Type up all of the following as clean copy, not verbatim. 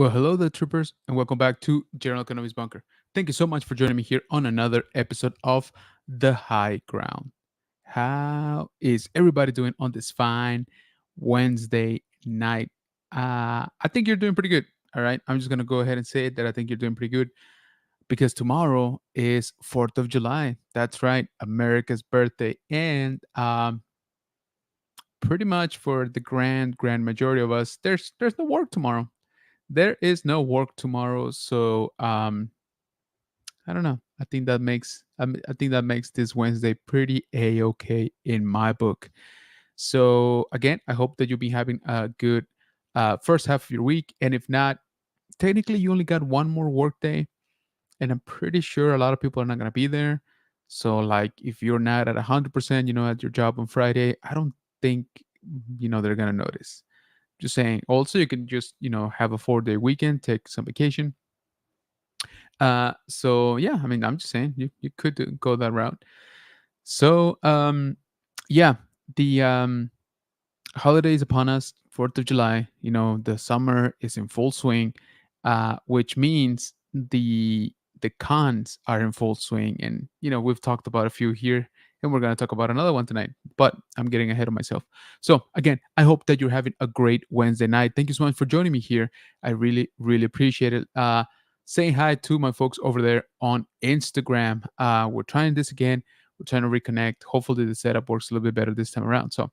Well, hello there, troopers, and welcome back to General Economics Bunker. Thank you so much for joining me here on another episode of The High Ground. How is everybody doing on this fine Wednesday night? I think you're doing pretty good. All right. I'm just going to go ahead and say that I think you're doing pretty good because tomorrow is 4th of July. That's right. America's birthday. And pretty much for the grand majority of us, there's no work tomorrow. There is no work tomorrow, so I don't know. I think that makes this Wednesday pretty a okay in my book. So again, I hope that you'll be having a good first half of your week, and if not, technically you only got one more work day, and I'm pretty sure a lot of people are not gonna be there. So like, if you're not at 100%, at your job on Friday, I don't think they're gonna notice. Just saying. Also, you can just have a 4-day weekend, take some vacation. So yeah, I mean, I'm just saying you could go that route. So yeah, the holidays upon us, 4th of July. The summer is in full swing, which means the cons are in full swing, and we've talked about a few here, and we're gonna talk about another one tonight. But I'm getting ahead of myself. So again, I hope that you're having a great Wednesday night. Thank you so much for joining me here. I really, really appreciate it. Saying hi to my folks over there on Instagram. We're trying this again. We're trying to reconnect. Hopefully, the setup works a little bit better this time around. So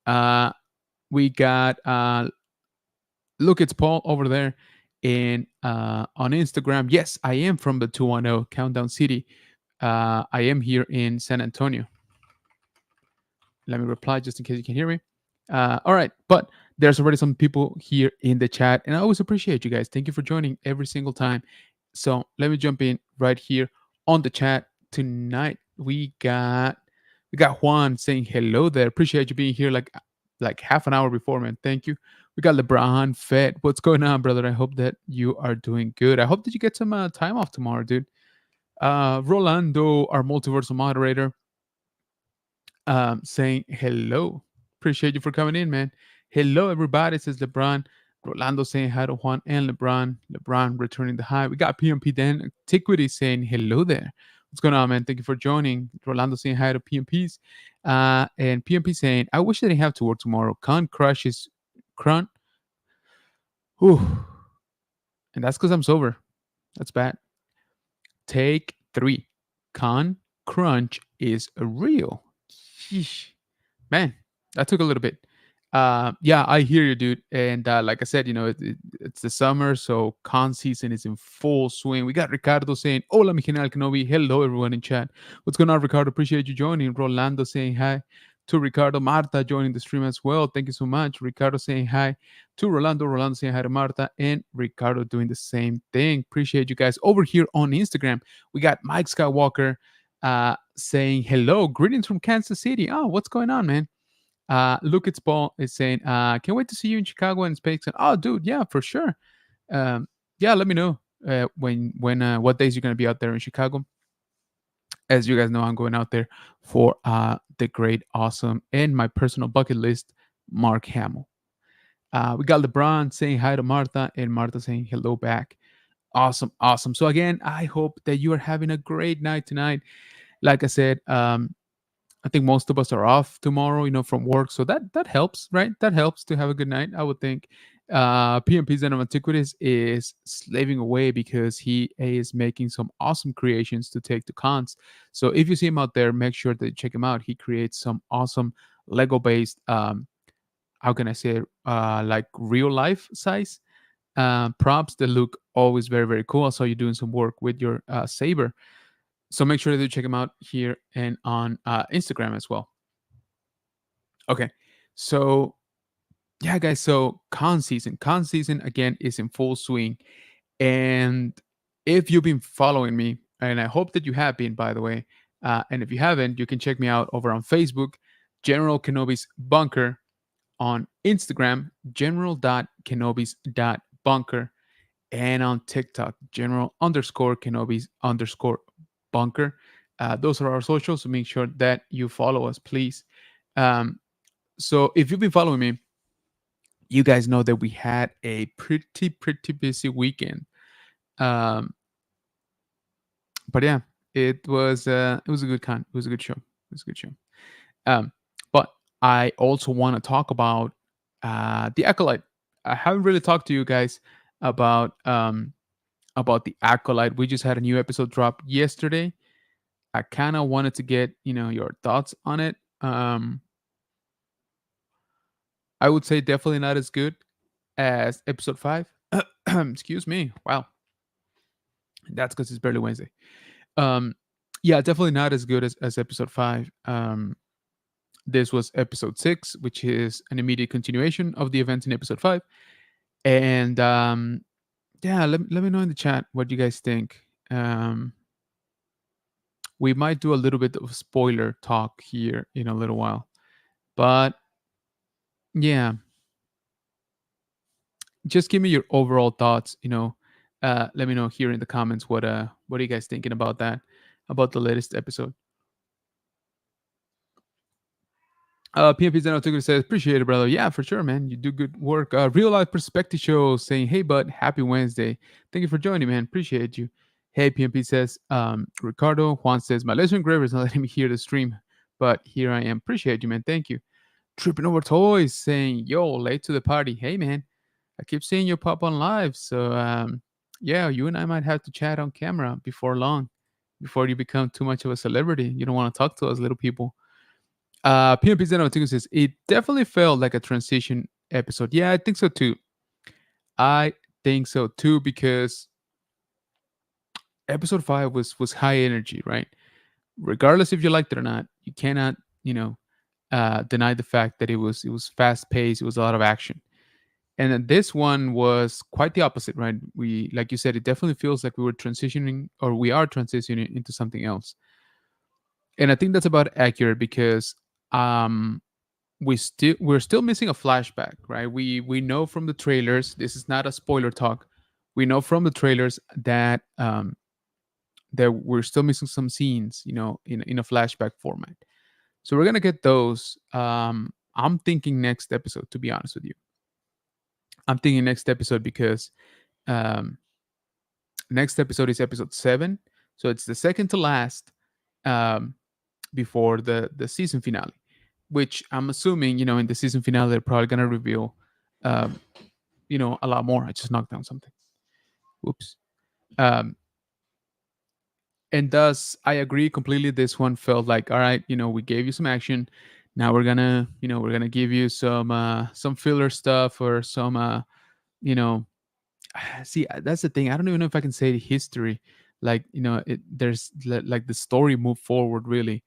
uh, we got look, it's Paul over there in on Instagram. Yes, I am from the 210 Countdown City. I am here in San Antonio. Let me reply just in case you can hear me. All right, but there's already some people here in the chat, and I always appreciate you guys. Thank you for joining every single time. So let me jump in right here on the chat tonight. We got Juan saying hello there. Appreciate you being here like half an hour before, man. Thank you. We got LeBron Fed. What's going on, brother? I hope that you are doing good. I hope that you get some time off tomorrow, dude. Rolando, our multiversal moderator, saying hello. Appreciate you for coming in, man. Hello, everybody, says LeBron. Rolando saying hi to Juan and LeBron. LeBron returning the hi. We got PMP Dan Antiquity saying hello there. What's going on, man? Thank you for joining. Rolando saying hi to PMPs. And PMP saying, I wish I didn't have to work tomorrow. Con crushes Crun. Whew. And that's because I'm sober. That's bad. Take 3. Con crunch is real. Sheesh. Man, that took a little bit. Yeah, I hear you, dude. And like I said, it's the summer, so con season is in full swing. We got Ricardo saying, Hola, mi general Kenobi. Hello, everyone in chat. What's going on, Ricardo? Appreciate you joining. Rolando saying hi to Ricardo. Marta joining the stream as well. Thank you so much. Ricardo saying hi to Rolando. Rolando saying hi to Marta. And Ricardo doing the same thing. Appreciate you guys. Over here on Instagram, we got Mike Skywalker saying hello. Greetings from Kansas City. Oh, what's going on, man? Look, it's Paul is saying, can't wait to see you in Chicago and Space. Oh, dude, yeah, for sure. Yeah, let me know when what days you're gonna be out there in Chicago. As you guys know, I'm going out there for the great, awesome, and my personal bucket list, Mark Hamill. We got LeBron saying hi to Martha, and Martha saying hello back. Awesome, awesome. So again, I hope that you are having a great night tonight. Like I said, I think most of us are off tomorrow, from work, so that helps, right? That helps to have a good night, I would think. PMP Zen of Antiquities is slaving away because he is making some awesome creations to take to cons. So if you see him out there, make sure that you check him out. He creates some awesome Lego-based, how can I say it, like real life size props that look always very, very cool. I saw you doing some work with your saber. So make sure that you check them out here and on Instagram as well. Okay, so yeah, guys. So con season again is in full swing, and if you've been following me, and I hope that you have been, by the way, and if you haven't, you can check me out over on Facebook, General Kenobi's Bunker, on Instagram, general.kenobis.bunker, and on TikTok, general_Kenobis_bunker. Those are our socials, so make sure that you follow us, please. So if you've been following me, You guys know that we had a pretty busy weekend. Um, but yeah, it was a good it was a good show. It was a good show. Um, but I also want to talk about the Acolyte. I haven't really talked to you guys about the Acolyte. We just had a new episode drop yesterday. I kind of wanted to get your thoughts on it. I would say definitely not as good as episode 5. Excuse me. Wow, that's because it's barely Wednesday. Um, yeah, definitely not as good as episode 5. This was episode 6, which is an immediate continuation of the events in episode 5. And yeah, let me know in the chat what you guys think. We might do a little bit of spoiler talk here in a little while. But yeah, just give me your overall thoughts. Let me know here in the comments what are you guys thinking about that, about the latest episode. PMP Zeno Tucker says, appreciate it, brother. Yeah, for sure, man. You do good work. Real Life Perspective Show saying, hey, bud, happy Wednesday. Thank you for joining, man. Appreciate you. Hey, PMP says, Ricardo Juan says, my lesson engraver is not letting me hear the stream, but here I am. Appreciate you, man. Thank you. Tripping Over Toys saying, yo, late to the party. Hey, man. I keep seeing you pop on live. So, yeah, you and I might have to chat on camera before long, before you become too much of a celebrity. You don't want to talk to us little people. PMP Zeno says, it definitely felt like a transition episode. Yeah, I think so too. I think so too, because episode 5 was high energy, right? Regardless if you liked it or not, you cannot, deny the fact that it was fast paced, it was a lot of action. And then this one was quite the opposite, right? We, like you said, it definitely feels like we were transitioning, or we are transitioning into something else. And I think that's about accurate because um we're still missing a flashback, right? We know from the trailers, this is not a spoiler talk. We know from the trailers that we're still missing some scenes, in a flashback format. So we're gonna get those. I'm thinking next episode, to be honest with you. I'm thinking next episode because um next episode is episode 7, so it's the second to last, um before the season finale, which I'm assuming, in the season finale they're probably gonna reveal um a lot more. I just knocked down something. Whoops. Um, and thus, I agree completely. This one felt like, all right, we gave you some action. Now we're gonna give you some filler stuff, or some you know see, that's the thing. I don't even know if I can say history. Like, there's like the story moved forward really.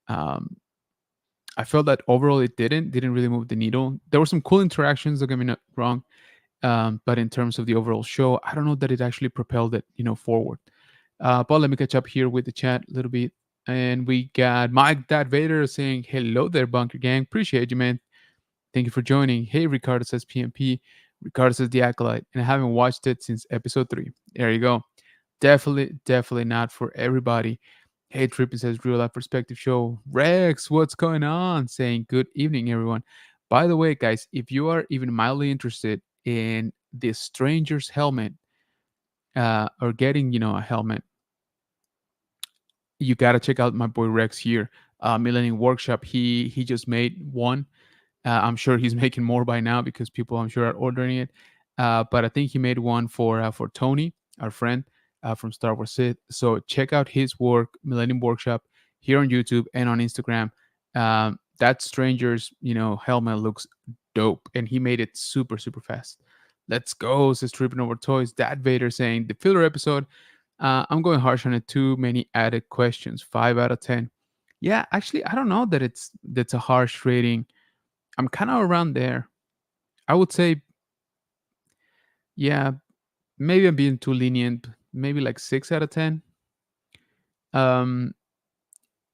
Um, I felt that overall it didn't really move the needle. There were some cool interactions. Don't get me not wrong. But in terms of the overall show, I don't know that it actually propelled it, forward. But let me catch up here with the chat a little bit. And we got Mike Dad Vader saying, hello there, Bunker Gang. Appreciate you, man. Thank you for joining. Hey, Ricardo says PMP. Ricardo says The Acolyte. And I haven't watched it since episode 3. There you go. Definitely not for everybody. Hey, Trippin says Real Life Perspective Show. Rex, what's going on? Saying good evening, everyone. By the way, guys, if you are even mildly interested in the Stranger's helmet, or getting, a helmet, you gotta check out my boy Rex here. Millennium Workshop. He just made one. I'm sure he's making more by now because people, I'm sure, are ordering it. But I think he made one for Tony, our friend from Star Wars Sith. So check out his work, Millennium Workshop, here on YouTube and on Instagram. That Stranger's helmet looks dope, and he made it super fast. Let's go, says Tripping Over Toys. Dad Vader saying the filler episode. I'm going harsh on it. Too many added questions. 5 out of 10. Yeah, actually, I don't know that's a harsh rating. I'm kind of around there. I would say, yeah, maybe I'm being too lenient. Maybe like 6 out of 10. Um,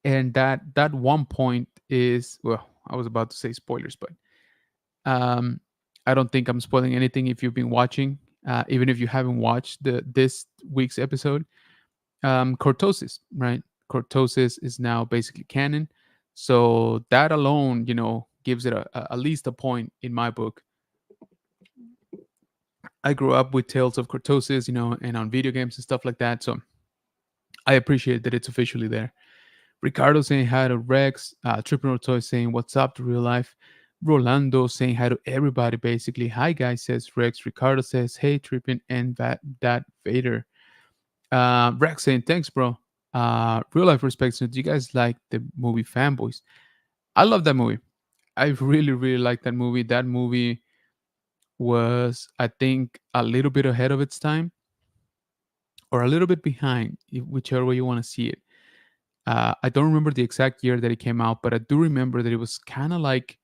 and that one point is, well, I was about to say spoilers, but um, I don't think I'm spoiling anything if you've been watching. Even if you haven't watched this week's episode, Cortosis, right? Cortosis is now basically canon, so that alone, gives it at least a point in my book. I grew up with Tales of Cortosis, and on video games and stuff like that. So I appreciate that it's officially there. Ricardo saying hi to Rex. Tripping Toy saying what's up to real life. Rolando saying hi to everybody basically. Hi guys, says Rex. Ricardo says hey Tripping and that Vader. Rex saying thanks, bro. Real life respects. Do you guys like the movie Fanboys? I love that movie. I really, really like that movie. That movie was, I think, a little bit ahead of its time or a little bit behind, whichever way you want to see it. I don't remember the exact year that it came out, but I do remember that it was kind of like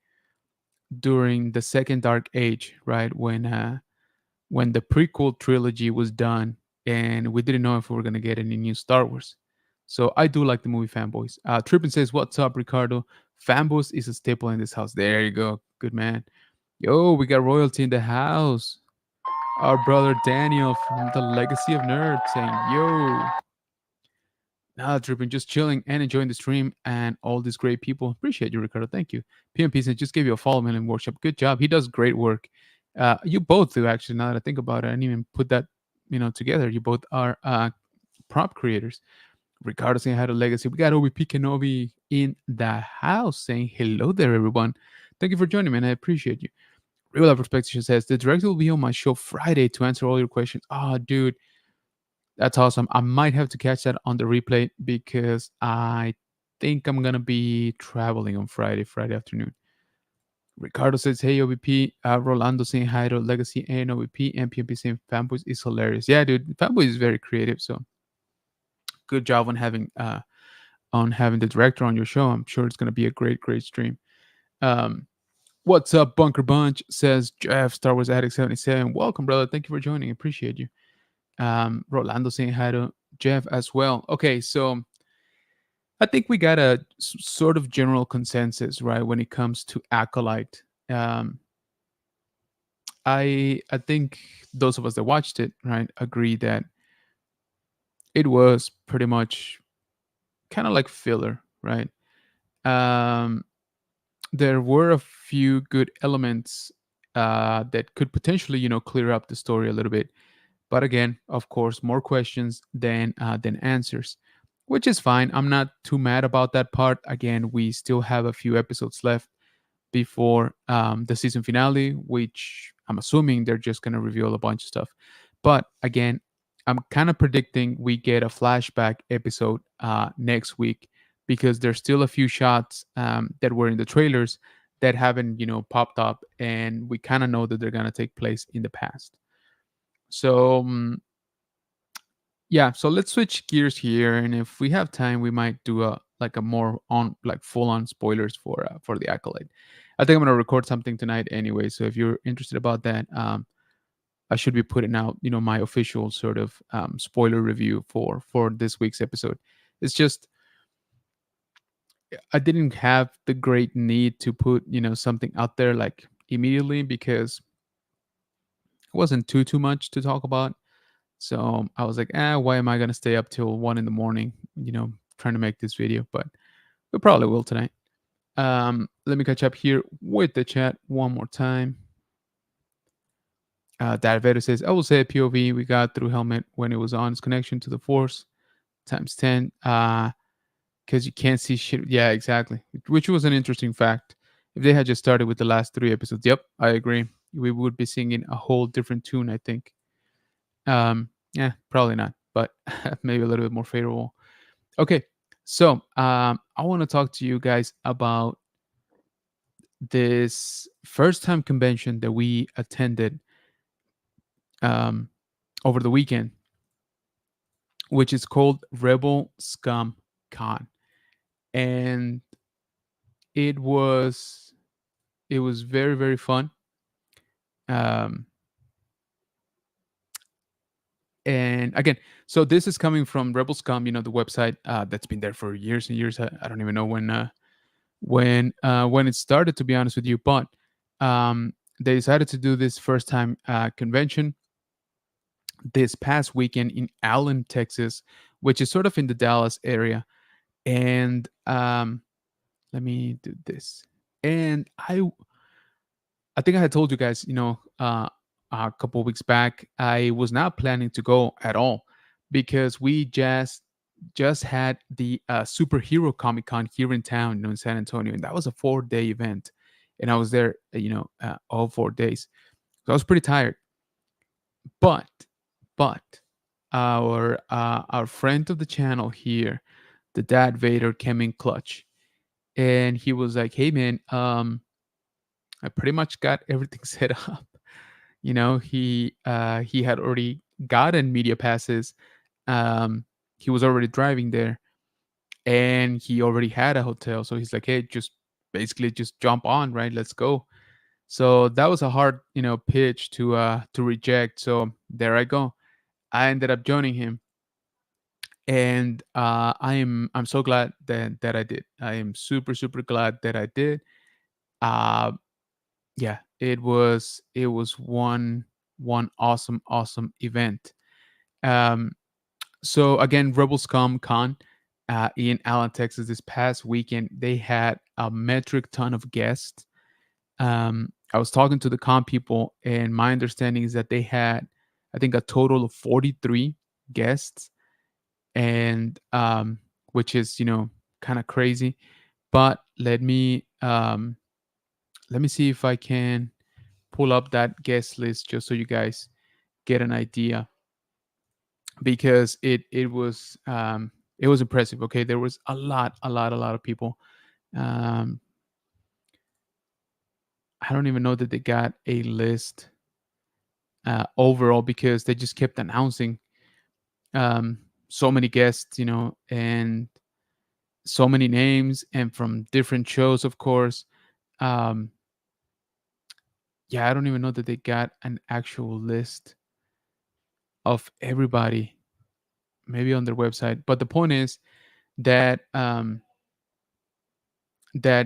during the second Dark Age, right? When the prequel trilogy was done, and we didn't know if we were gonna get any new Star Wars. So I do like the movie Fanboys. Trippin says, "What's up, Ricardo? Fanboys is a staple in this house." There you go, good man. Yo, we got royalty in the house. Our brother Daniel from the Legacy of Nerds saying, "Yo." Nah, Dripping, just chilling and enjoying the stream and all these great people. Appreciate you, Ricardo. Thank you. PMP said, just gave you a follow, man, in workshop. Good job. He does great work. You both do, actually, now that I think about it. I didn't even put that, together. You both are prop creators. Ricardo saying hi to Legacy. We got OBP Kenobi in the house saying hello there, everyone. Thank you for joining, man. I appreciate you. Real Life Perspective says, the director will be on my show Friday to answer all your questions. Oh, dude. That's awesome. I might have to catch that on the replay because I think I'm gonna be traveling on Friday afternoon. Ricardo says, "Hey OVP." Rolando saying hi to Legacy and OVP. And PMP saying, "Fanboys is hilarious." Yeah, dude, Fanboys is very creative. So good job on having the director on your show. I'm sure it's gonna be a great stream. Um, what's up, Bunker Bunch? Says Jeff, Star Wars Addict 77. Welcome, brother. Thank you for joining. Appreciate you. Rolando saying hi to Jeff as well. Okay, so I think we got a sort of general consensus, right, when it comes to Acolyte. Um, I think those of us that watched it, right, agree that it was pretty much kind of like filler, right? Um, there were a few good elements that could potentially, clear up the story a little bit. But again, of course, more questions than answers, which is fine. I'm not too mad about that part. Again, we still have a few episodes left before the season finale, which I'm assuming they're just gonna reveal a bunch of stuff. But again, I'm kind of predicting we get a flashback episode next week because there's still a few shots that were in the trailers that haven't, popped up, and we kind of know that they're gonna take place in the past. So yeah, so let's switch gears here, and if we have time, we might do a more on like full on spoilers for the Acolyte. I think I'm gonna record something tonight anyway, so if you're interested about that, I should be putting out my official sort of spoiler review for this week's episode. It's just I didn't have the great need to put something out there like immediately because it wasn't too much to talk about. So I was like, why am I gonna stay up till 1 in the morning, trying to make this video? But we probably will tonight. Let me catch up here with the chat one more time. Darvedo says, I will say POV we got through Helmet when it was on its connection to the Force times 10. Because you can't see shit. Yeah, exactly. Which was an interesting fact. If they had just started with the last 3 episodes, yep, I agree. We would be singing a whole different tune, I think. Yeah, probably not, but maybe a little bit more favorable. Okay, so I want to talk to you guys about this first time convention that we attended um, over the weekend, which is called Rebel Scum Con, and it was very fun. Um, and again, so this is coming from Rebel Scum, the website that's been there for years and years. I don't even know when it started, to be honest with you, but they decided to do this first time convention this past weekend in Allen, Texas, which is sort of in the Dallas area. And let me do this. And I think I had told you guys, a couple weeks back, I was not planning to go at all because we just had the superhero Comic Con here in town, in San Antonio, and that was a 4 day event, and I was there, all 4 days. So I was pretty tired, but but our friend of the channel here, the Dad Vader, came in clutch, and he was like, "Hey man, I pretty much got everything set up." He had already gotten media passes. Um, he was already driving there, and he already had a hotel. So he's like, "Hey, just basically just jump on, right? Let's go." So that was a hard, pitch to reject. So there I go. I ended up joining him, and I'm so glad that I did. I am super super glad that I did. Uh, yeah, it was one awesome event. Um, so again, Rebel Scum Con in Allen, Texas, this past weekend, they had a metric ton of guests. I was talking to the con people, and my understanding is that they had, I think, a total of 43 guests, and which is kind of crazy. But let me see if I can pull up that guest list just so you guys get an idea, because it was impressive. Okay, there was a lot of people. um I don't even know that they got a list overall, because they just kept announcing um so many guests, and so many names, and from different shows, of course. um yeah, I don't even know that they got an actual list of everybody, maybe on their website. But the point is that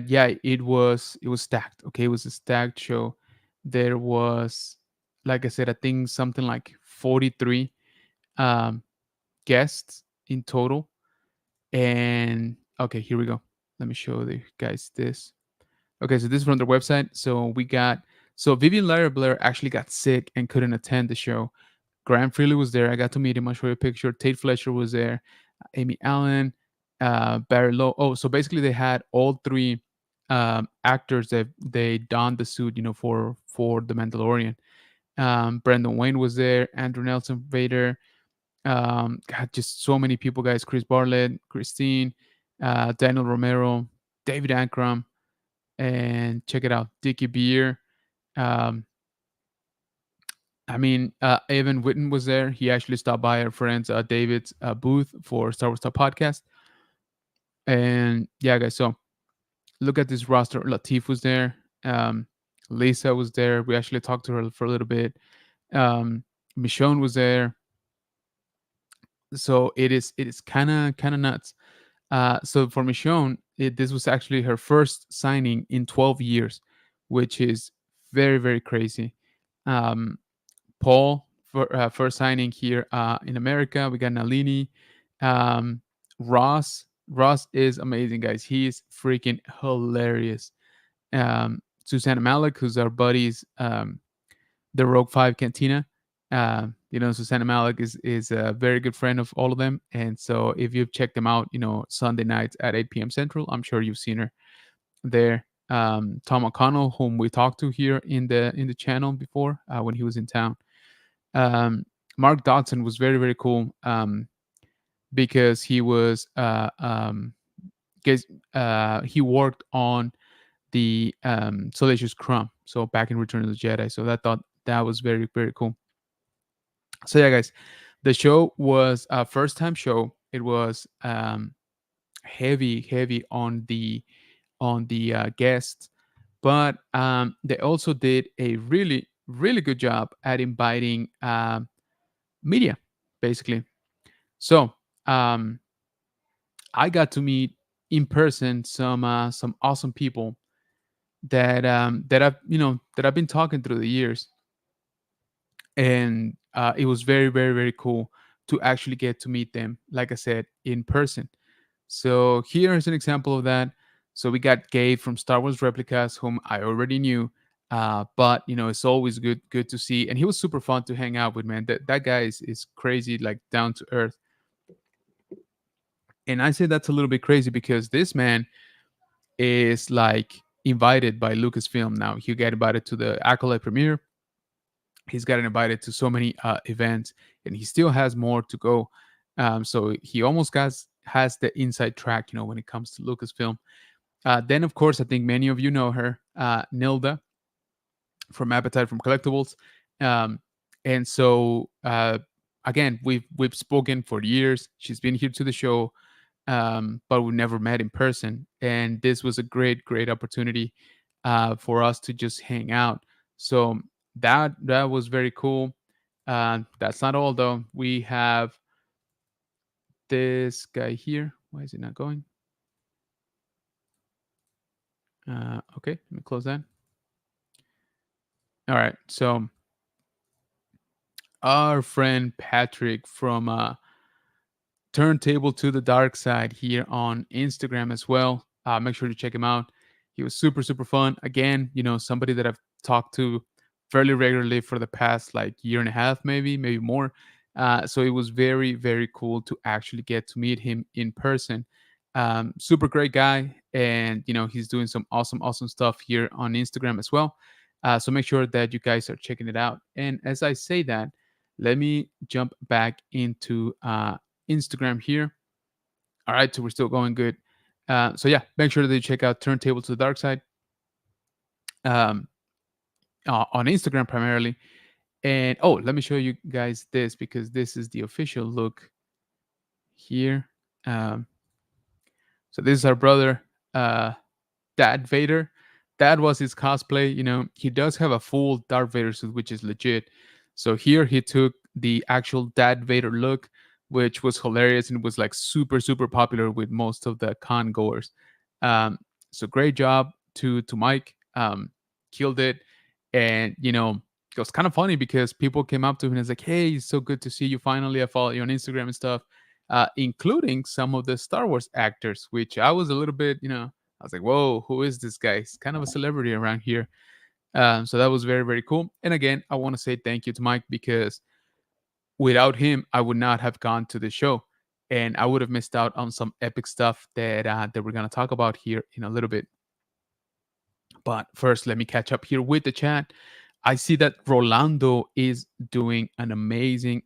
yeah, it was stacked. Okay, it was a stacked show. There was, like I said, I think something like 43 um guests in total. And okay, here we go. Let me show you guys this. Okay, so this is from their website. So Vivian Lyra Blair actually got sick and couldn't attend the show. Graham Freely was there. I got to meet him. I'll show you a picture. Tate Fletcher was there. Amy Allen, Barry Lowe. Oh, so basically they had all three actors that they donned the suit, for the Mandalorian. Brendan Wayne was there. Andrew Nelson Vader. God, just so many people, guys. Chris Bartlett, Christine, Daniel Romero, David Ankrum, and check it out, Dickie Beer. Um, Evan Witten was there. He actually stopped by our friend's David's booth for Star Wars Talk Podcast. And yeah, guys, so look at this roster. Latif was there. Lisa was there. We actually talked to her for a little bit. Michonne was there. So it is kind of nuts. So for Michonne, this was actually her first signing in 12 years, which is very very crazy. Um, Paul for signing here in America. We got Nalini, um, Ross. Ross is amazing, guys. He is freaking hilarious. Susanna Malik, who's our buddies, the Rogue Five Cantina. Susanna Malik is a very good friend of all of them, and so if you've checked them out, Sunday nights at 8 p.m. Central, I'm sure you've seen her there. Tom O'Connell, whom we talked to here in the channel before when he was in town. um, Mark Dodson was very very cool, because he was guess he worked on the Salacious Crumb, so back in Return of the Jedi. So that thought that was very very cool. So yeah, guys, the show was a first time show. It was heavy on the guests, but they also did a really really good job at inviting media, basically. So um, I got to meet in person some awesome people that I've been talking through the years, and it was very very very cool to actually get to meet them, like I said, in person. So here is an example of that. So we got Gabe from Star Wars Replicas, whom I already knew. But it's always good to see, and he was super fun to hang out with, man. That guy is crazy, like down to earth. And I say that's a little bit crazy because this man is like invited by Lucasfilm now. He got invited to the Acolyte premiere. He's gotten invited to so many events, and he still has more to go. So he almost has the inside track, when it comes to Lucasfilm. Then, of course, I think many of you know her, Nilda from Appetite from Collectibles. Um, and so, again, we've spoken for years. She's been here to the show, but we never met in person. And this was a great opportunity for us to just hang out. So that was very cool. That's not all though. We have this guy here. Why is it not going? Okay, let me close that. All right. So our friend Patrick from Turntable to the Dark Side here on Instagram as well. Make sure to check him out. He was super fun. Again, somebody that I've talked to fairly regularly for the past like year and a half, maybe more. So it was very cool to actually get to meet him in person. Super great guy, and he's doing some awesome stuff here on Instagram as well. So make sure that you guys are checking it out. And as I say that, let me jump back into Instagram here. All right, so we're still going good. So yeah, make sure that you check out Turntable to the Dark Side um, on Instagram primarily. And let me show you guys this because this is the official look here. Um, so this is our brother, Dad Vader. That was his cosplay. He does have a full Darth Vader suit, which is legit. So here he took the actual Dad Vader look, which was hilarious and was like super popular with most of the con goers. So great job to Mike. Killed it, and it was kind of funny because people came up to him and was like, "Hey, it's so good to see you finally. I follow you on Instagram and stuff." Including some of the Star Wars actors, which I was a little bit, I was like, whoa, who is this guy? He's kind of a celebrity around here. So that was very cool. And again, I want to say thank you to Mike because without him, I would not have gone to the show, and I would have missed out on some epic stuff that we're gonna talk about here in a little bit. But first, let me catch up here with the chat. I see that Rolando is doing an amazing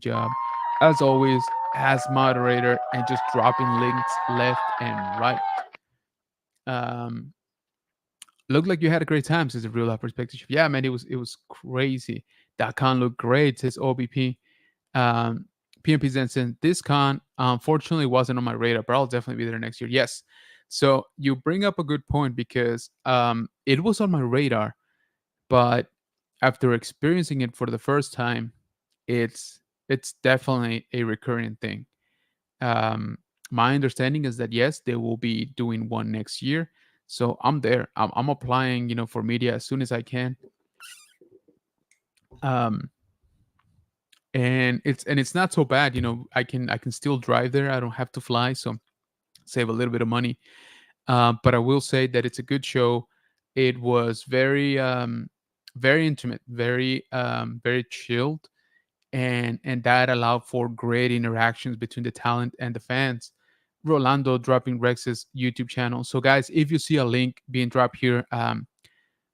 job, as always, as moderator and just dropping links left and right. Um, Looked like you had a great time, says a real life perspective. Yeah, man, it was crazy. That con looked great, says OBP. PMP Zenson, this con unfortunately wasn't on my radar, but I'll definitely be there next year. Yes. So you bring up a good point because it was on my radar, but after experiencing it for the first time, it's definitely a recurring thing. Um, my understanding is that yes, they will be doing one next year. So I'm there. I'm applying, for media as soon as I can. Um, and it's not so bad. I can still drive there. I don't have to fly, so save a little bit of money. But I will say that it's a good show. It was very intimate, very chilled, and that allowed for great interactions between the talent and the fans. Rolando dropping Rex's YouTube channel. So guys, if you see a link being dropped here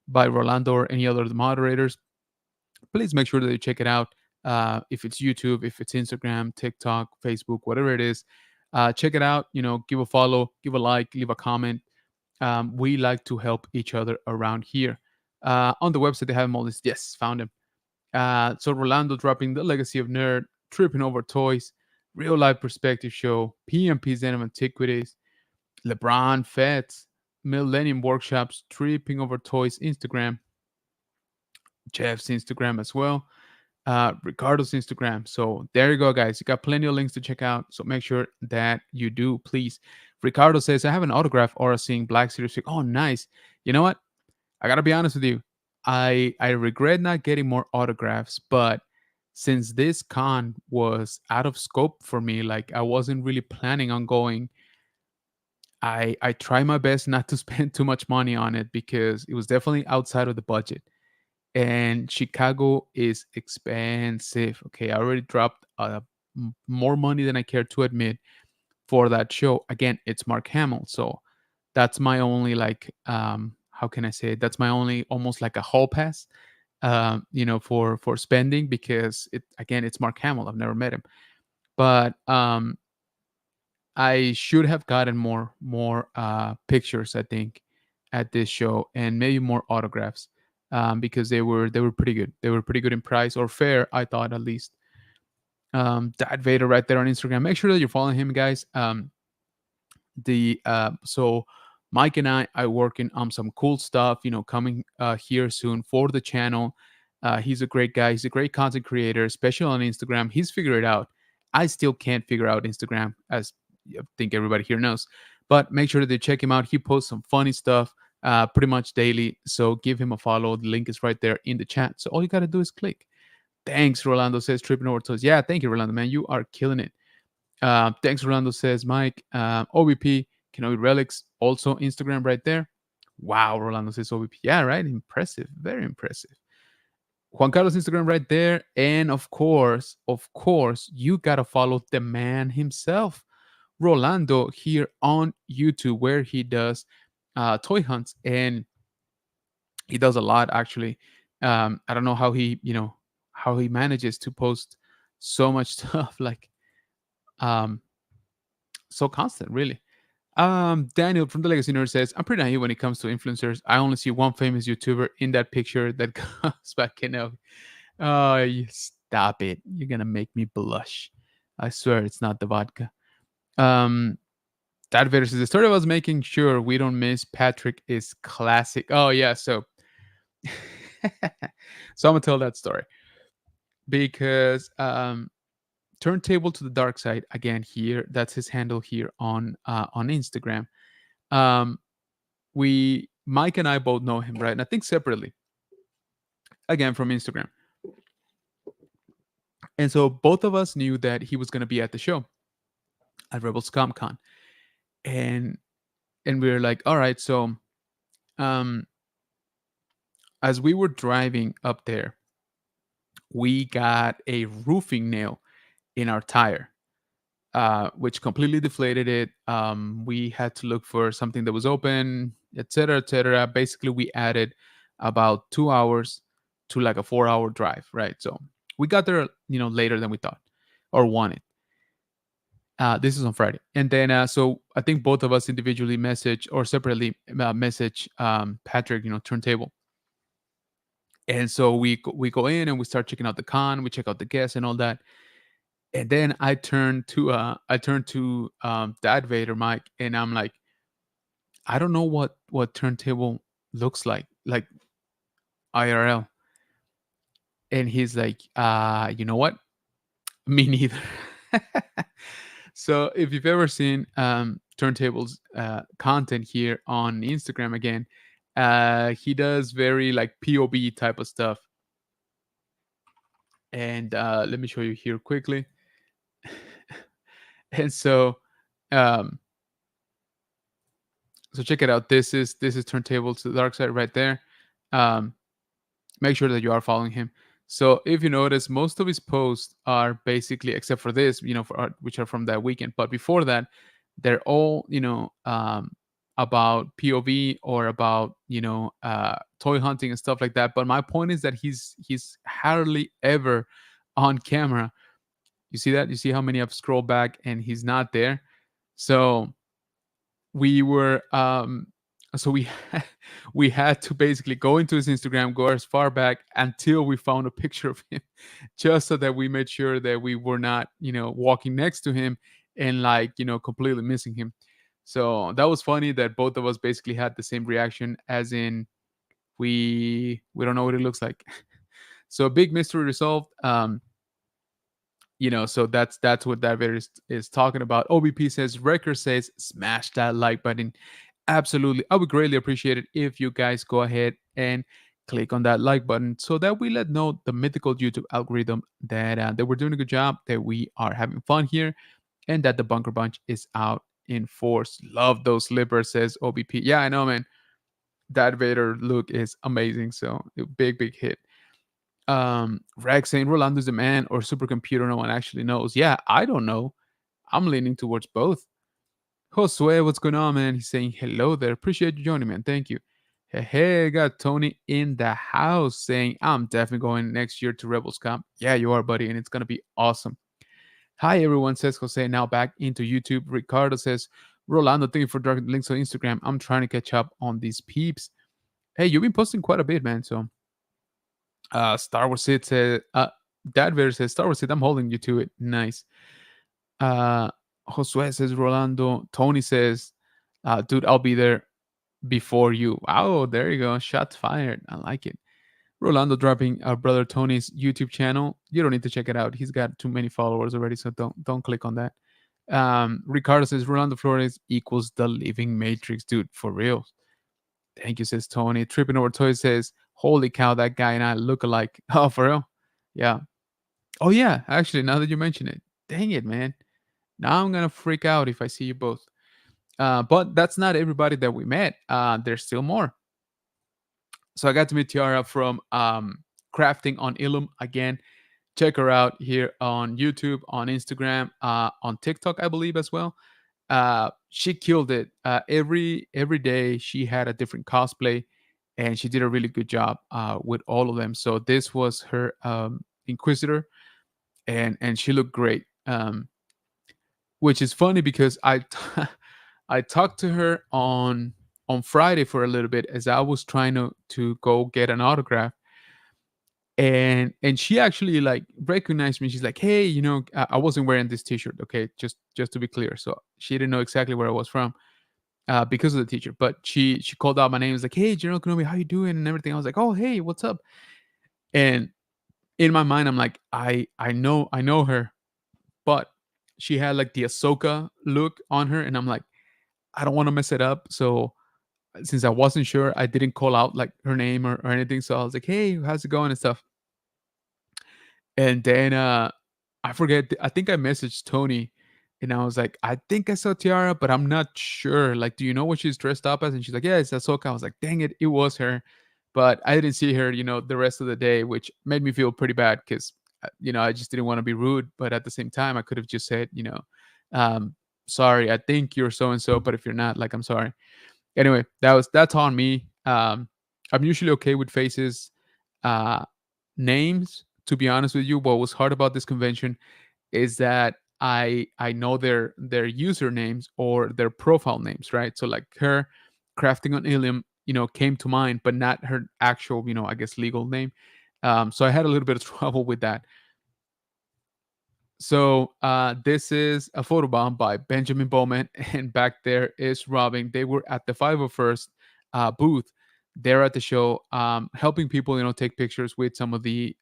by Rolando or any other of the moderators, please make sure that you check it out. If it's YouTube, if it's Instagram, TikTok, Facebook, whatever it is, check it out. Give a follow, give a like, leave a comment. We like to help each other around here. On the website, they have them all this. Yes, found him. So Rolando dropping The Legacy of Nerd, Tripping Over Toys, Real Life Perspective Show, PMP's End of Antiquities, LeBron Feds, Millennium Workshops, Tripping Over Toys Instagram, Jeff's Instagram as well, Ricardo's Instagram. So there you go, guys. You got plenty of links to check out. So make sure that you do, please. Ricardo says, I have an autograph aura seeing Black Series. Oh, nice. You know what? I gotta be honest with you. I regret not getting more autographs, but since this con was out of scope for me, like I wasn't really planning on going, I try my best not to spend too much money on it because it was definitely outside of the budget. And Chicago is expensive. Okay, I already dropped more money than I care to admit for that show. Again, it's Mark Hamill, so that's my only like how can I say it? That's my only almost like a hall pass, for spending because it again it's Mark Hamill. I've never met him, but I should have gotten more pictures, I think, at this show, and maybe more autographs, because they were pretty good. They were pretty good in price or fair, I thought at least. Dad Vader right there on Instagram. Make sure that you're following him, guys. The So Mike and I are working on some cool stuff, coming here soon for the channel. He's a great guy. He's a great content creator, especially on Instagram. He's figured it out. I still can't figure out Instagram, as I think everybody here knows. But make sure that they check him out. He posts some funny stuff pretty much daily. So give him a follow. The link is right there in the chat. So all you got to do is click. Thanks, Rolando says, tripping over toes. Yeah, thank you, Rolando, man. You are killing it. Thanks, Rolando says, Mike. OBP, Kenobi Relics, also Instagram right there. Wow, Rolando says OBP. Yeah, right. Impressive. Very impressive. Juan Carlos Instagram right there. And of course, you got to follow the man himself, Rolando, here on YouTube, where he does toy hunts. And he does a lot, actually. I don't know how he manages to post so much stuff, like, um, so constant, really. Daniel from the Legacy Nerd says, I'm pretty naive when it comes to influencers. I only see one famous YouTuber in that picture that goes back in. Oh, you stop it. You're going to make me blush. I swear it's not the vodka. That Vader says, the story I was making sure we don't miss Patrick is classic. Oh, yeah. So, so I'm going to tell that story because Turntable to the Dark Side, again, here, that's his handle here on Instagram. We Mike and I both know him, right? And I think separately, again, from Instagram. And so both of us knew that he was going to be at the show at Rebel Scum Con. And we were like, all right, so um as we were driving up there, we got a roofing nail in our tire, which completely deflated it. We had to look for something that was open, etc., etc. Basically, we added about 2 hours to like a 4 hour drive, right? So we got there, later than we thought or wanted. This is on Friday, and then so I think both of us individually message or separately message Patrick, Turntable. And so we go in and we start checking out the con. We check out the guests and all that. And then I turn to Dad Vader Mike, and I'm like, I don't know what Turntable looks like IRL. And he's like, you know what? Me neither. So if you've ever seen Turntable's content here on Instagram, again, he does very like POV type of stuff. And let me show you here quickly. And so check it out. This is Turntable to the Dark Side right there. Make sure that you are following him. So if you notice, most of his posts are basically, except for this, which are from that weekend. But before that, they're all about POV or about toy hunting and stuff like that. But my point is that he's hardly ever on camera. You see that? You see how many I've scrolled back and he's not there. So we were we had to basically go into his Instagram, go as far back until we found a picture of him, just so that we made sure that we were not walking next to him and completely missing him. So that was funny that both of us basically had the same reaction, as in we don't know what it looks like. So a big mystery resolved. So that's what that video is talking about. OBP says, Wrecker says, smash that like button. Absolutely. I would greatly appreciate it if you guys go ahead and click on that like button so that we let know the mythical YouTube algorithm that we're doing a good job, that we are having fun here, and that the Bunker Bunch is out in force. Love those slippers, says OBP. Yeah, I know, man. That Vader look is amazing. So big hit. Rex saying Rolando's the man or supercomputer. No one actually knows. Yeah, I don't know. I'm leaning towards both. Josue, what's going on, man? He's saying hello there. Appreciate you joining, man. Thank you. Hey, got Tony in the house saying I'm definitely going next year to Rebels Camp. Yeah, you are, buddy, and it's gonna be awesome. Hi, everyone, says Jose. Now back into YouTube. Ricardo says, Rolando, thank you for dropping the links on Instagram. I'm trying to catch up on these peeps. Hey, you've been posting quite a bit, man. So, Star Wars Sid says, Dadver says, Star Wars Sid, I'm holding you to it. Nice. Josue says, Rolando. Tony says, dude, I'll be there before you. Oh, there you go. Shots fired. I like it. Rolando dropping our brother Tony's YouTube channel. You don't need to check it out. He's got too many followers already, so don't click on that. Ricardo says Rolando Flores equals the living matrix, dude, for real. Thank you, says Tony. Tripping over toy says, holy cow, that guy and I look alike. Oh, for real? Yeah. Oh yeah, actually, now that you mention it, dang it, man. Now I'm gonna freak out if I see you both. But that's not everybody that we met. There's still more. So I got to meet Tiara from Crafting on Illum again. Check her out here on YouTube, on Instagram, on TikTok, I believe as well. She killed it. Every day she had a different cosplay, and she did a really good job with all of them. So this was her Inquisitor, and she looked great. Which is funny because I talked to her on Friday for a little bit as I was trying to go get an autograph, and she actually like recognized me. She's like, hey, I wasn't wearing this T-shirt, okay, just to be clear. So she didn't know exactly where I was from because of the T-shirt, but she called out my name. Was like, hey, General Kenobi, how you doing and everything. I was like, oh, hey, what's up? And in my mind, I'm like, I know her, but she had like the Ahsoka look on her, and I'm like, I don't want to mess it up. So since I wasn't sure, I didn't call out like her name or anything. So I was like, hey, how's it going and stuff. And then I forget, I think I messaged Tony and I was like, I think I saw Tiara, but I'm not sure. Like, do you know what she's dressed up as? And she's like, yeah, it's Ahsoka. I was like, dang it, it was her. But I didn't see her, the rest of the day, which made me feel pretty bad because, I just didn't want to be rude. But at the same time, I could have just said, um, sorry, I think you're so and so, but if you're not, like, I'm sorry. Anyway, that's on me. I'm usually okay with faces, uh, names. To be honest with you, what was hard about this convention is that I know their usernames or their profile names, right? So like her, crafting on Ilium, came to mind, but not her actual, I guess legal name. So I had a little bit of trouble with that. So this is a photo bomb by Benjamin Bowman, and back there is Robin. They were at the 501st booth. They're at the show, helping people, take pictures with some of the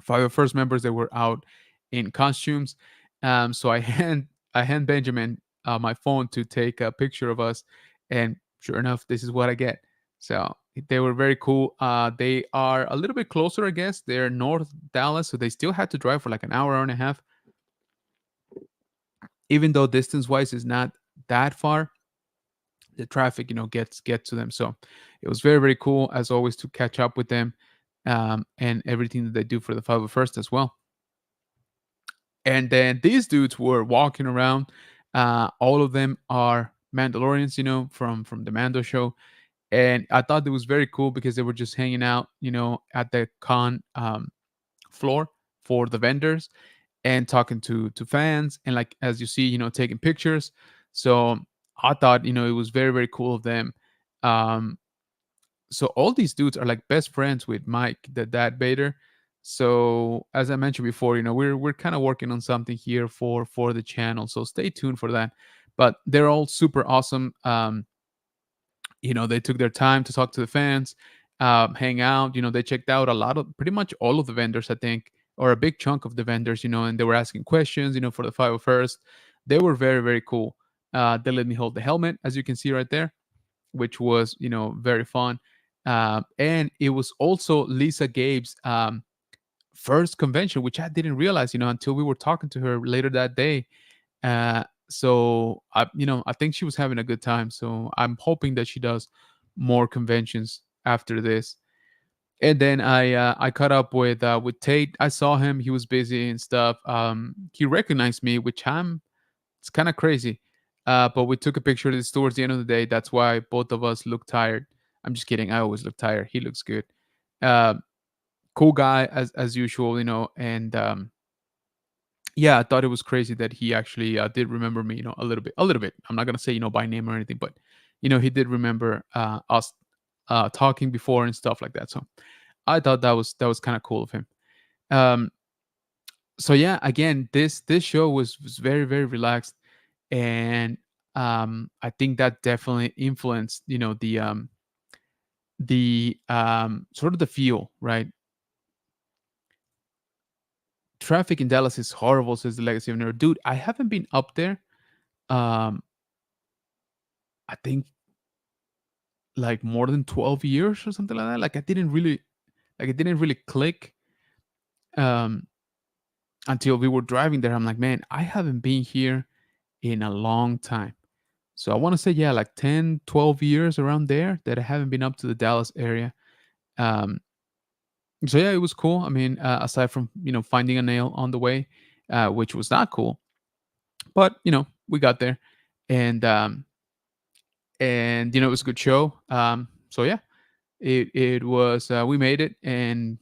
501st members that were out in costumes. So I hand Benjamin my phone to take a picture of us, and sure enough, this is what I get. So they were very cool. They are a little bit closer, I guess. They're North Dallas, so they still had to drive for like an hour and a half. Even though distance-wise is not that far, the traffic, gets to them. So it was very, very cool as always to catch up with them, and everything that they do for the 501st as well. And then these dudes were walking around. All of them are Mandalorians, from the Mando show. And I thought it was very cool because they were just hanging out, at the con floor for the vendors and talking to fans, and like as you see, taking pictures. So I thought, it was very, very cool of them. Um, so all these dudes are like best friends with Mike, the dad Vader. So as I mentioned before, we're kind of working on something here for the channel. So stay tuned for that. But they're all super awesome. They took their time to talk to the fans, hang out. They checked out a lot of, pretty much all of the vendors, I think, or a big chunk of the vendors. And they were asking questions. For the 501st, they were very, very cool. They let me hold the helmet, as you can see right there, which was very fun. And it was also Lisa Gabe's first convention, which I didn't realize, until we were talking to her later that day. So I think she was having a good time. So I'm hoping that she does more conventions after this. And then I caught up with Tate. I saw him; he was busy and stuff. He recognized me, which it's kind of crazy. But we took a picture of this towards the end of the day. That's why both of us look tired. I'm just kidding. I always look tired. He looks good. Uh, cool guy as usual, and yeah, I thought it was crazy that he actually did remember me, a little bit, a little bit. I'm not gonna say by name or anything, but he did remember us talking before and stuff like that. So I thought that was kind of cool of him. Um, so yeah, again, this show was very very relaxed, and I think that definitely influenced the sort of the feel, right? Traffic in Dallas is horrible, says the Legacy of Nerd. Dude, I haven't been up there. Um, I think like more than 12 years or something like that. Like it didn't really click um until we were driving there. I'm like, man, I haven't been here in a long time. So I want to say, yeah, like 10, 12 years around there that I haven't been up to the Dallas area. Um, so yeah, it was cool. I mean, aside from, finding a nail on the way, which was not cool, but we got there, and it was a good show. So yeah, it was, we made it, and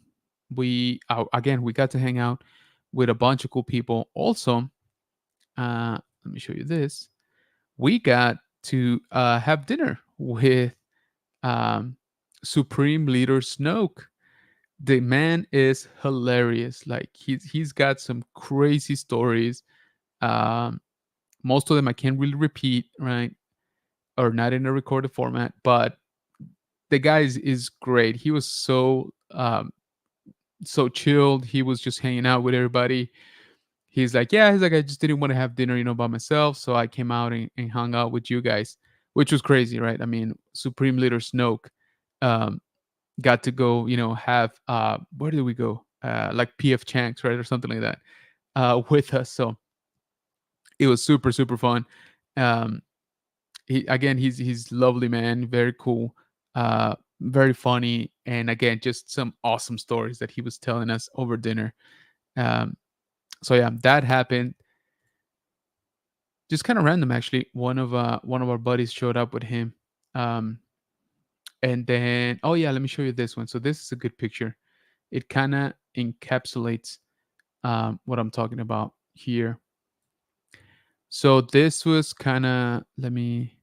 again, we got to hang out with a bunch of cool people. Also, let me show you this. We got to have dinner with um, Supreme Leader Snoke. The man is hilarious. Like he's got some crazy stories. Um, most of them I can't really repeat, right? Or not in a recorded format, but the guy is great. He was so chilled. He was just hanging out with everybody. He's like, I just didn't want to have dinner, by myself, so I came out and hung out with you guys, which was crazy, right? I mean, Supreme Leader Snoke um, got to go, have where did we go? Like PF Chang's, right, or something like that, with us. So it was super super fun. Um, he's lovely man, very cool, very funny, and again, just some awesome stories that he was telling us over dinner. Um, so yeah, that happened just kind of random actually. One of our buddies showed up with him, um, and then oh yeah, let me show you this one. So this is a good picture. It kind of encapsulates what I'm talking about here. So this was kind of let me.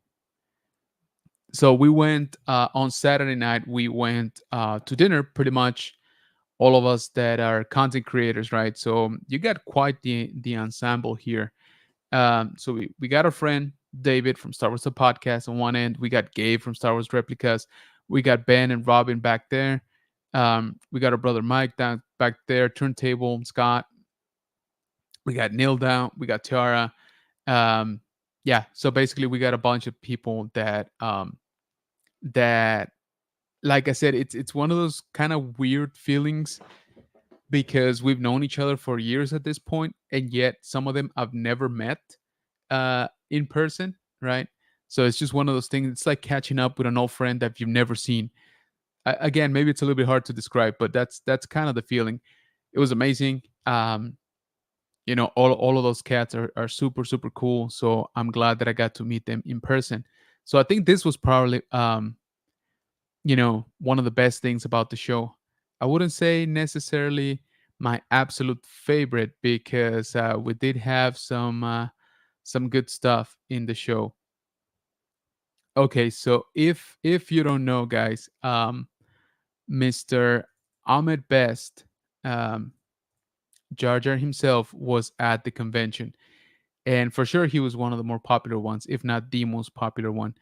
So we went on Saturday night. We went to dinner. Pretty much all of us that are content creators, right? So you got quite the ensemble here. So we got our friend David from Star Wars the podcast on one end. We got Gabe from Star Wars Replicas. We got Ben and Robin back there. We got our brother Mike down back there. Turntable, Scott. We got Neil down. We got Tiara. Um, yeah. So basically, we got a bunch of people that, like I said, it's one of those kind of weird feelings because we've known each other for years at this point, and yet some of them I've never met in person, right? So it's just one of those things. It's like catching up with an old friend that you've never seen. Again, maybe it's a little bit hard to describe, but that's kind of the feeling. It was amazing. All of those cats are super super cool. So I'm glad that I got to meet them in person. So I think this was probably one of the best things about the show. I wouldn't say necessarily my absolute favorite because we did have some good stuff in the show. Okay, so if you don't know, guys, Mr. Ahmed Best, um, Jar Jar himself was at the convention, and for sure he was one of the more popular ones, if not the most popular one.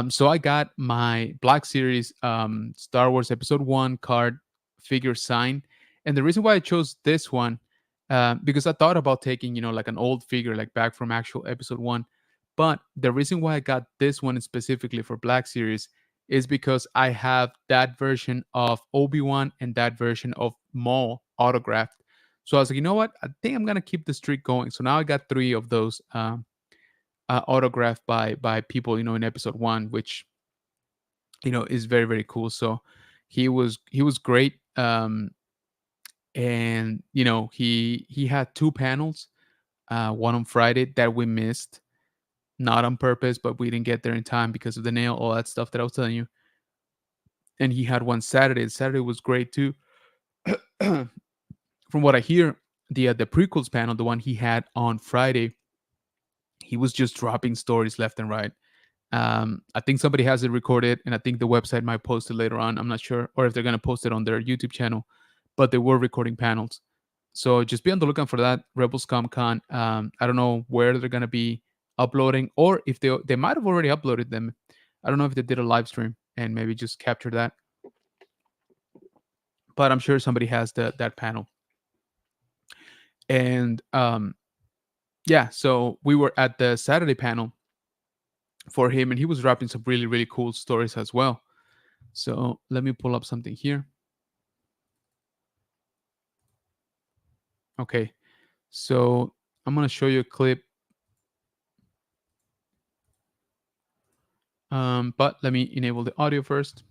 So I got my Black Series Star Wars Episode One card figure sign, and the reason why I chose this one, because I thought about taking like an old figure like back from actual Episode One, but the reason why I got this one specifically for Black Series is because I have that version of Obi-Wan and that version of Maul autographed. So I was like, you know what? I think I'm gonna keep the streak going. So now I got three of those. autographed by people, in episode one, which is very very cool. So he was great. And he had two panels, one on Friday that we missed, not on purpose, but we didn't get there in time because of the nail, all that stuff that I was telling you. And he had one Saturday. Saturday was great too. From what I hear, the prequels panel, the one he had on Friday, he was just dropping stories left and right. I think somebody has it recorded, and I think the website might post it later on. I'm not sure, or if they're gonna post it on their YouTube channel. But they were recording panels, so just be on the lookout for that. Rebel Scum Con. I don't know where they're gonna be uploading, or if they might have already uploaded them. I don't know if they did a live stream and maybe just captured that. But I'm sure somebody has that panel. And yeah, so we were at the Saturday panel for him, and he was dropping some really really cool stories as well. So let me pull up something here. Okay, so I'm gonna show you a clip, but let me enable the audio first.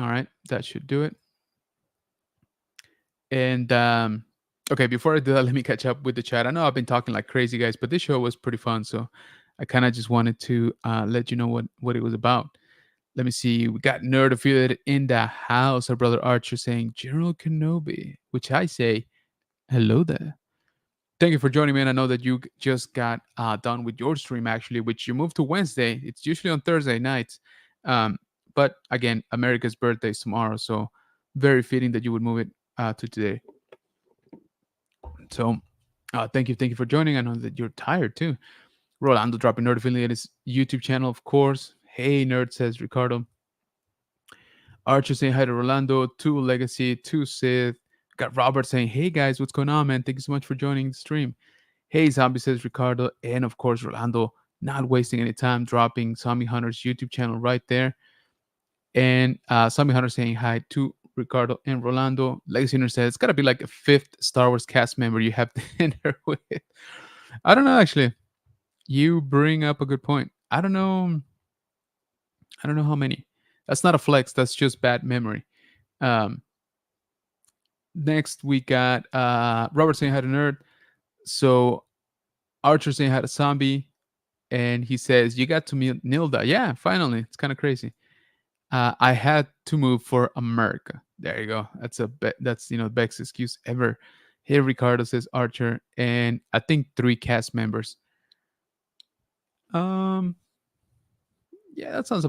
All right, that should do it. And okay, before I do that, let me catch up with the chat. I know I've been talking like crazy, guys, but this show was pretty fun, so I kind of just wanted to let you know what it was about. Let me see. We got Nerd Affiliated in the house. Our brother Archer saying General Kenobi, which I say hello there. Thank you for joining me. And I know that you just got done with your stream, actually, which you moved to Wednesday. It's usually on Thursday nights. Um, but again, America's birthday is tomorrow. So very fitting that you would move it to today. So thank you. Thank you for joining. I know that you're tired too. Rolando dropping Nerd Affiliated's YouTube channel, of course. Hey, Nerd, says Ricardo. Archer saying hi to Rolando. Two Legacy, two Sith. Got Robert saying, hey guys, what's going on, man? Thank you so much for joining the stream. Hey, Zombie, says Ricardo. And of course, Rolando, not wasting any time, dropping Zombie Hunter's YouTube channel right there. And Zombie Hunter saying hi to Ricardo and Rolando. Legacy Hunter says, it's got to be like a fifth Star Wars cast member you have dinner with. I don't know, actually. You bring up a good point. I don't know how many. That's not a flex. That's just bad memory. Next, we got Robert saying hi to Nerd. So Archer saying hi to Zombie. And he says, you got to meet Nilda. Yeah, finally. It's kind of crazy. I had to move for America. There you go. That's the best excuse ever. Hey, Ricardo, says Archer. And I think 3 cast members. Yeah, that sounds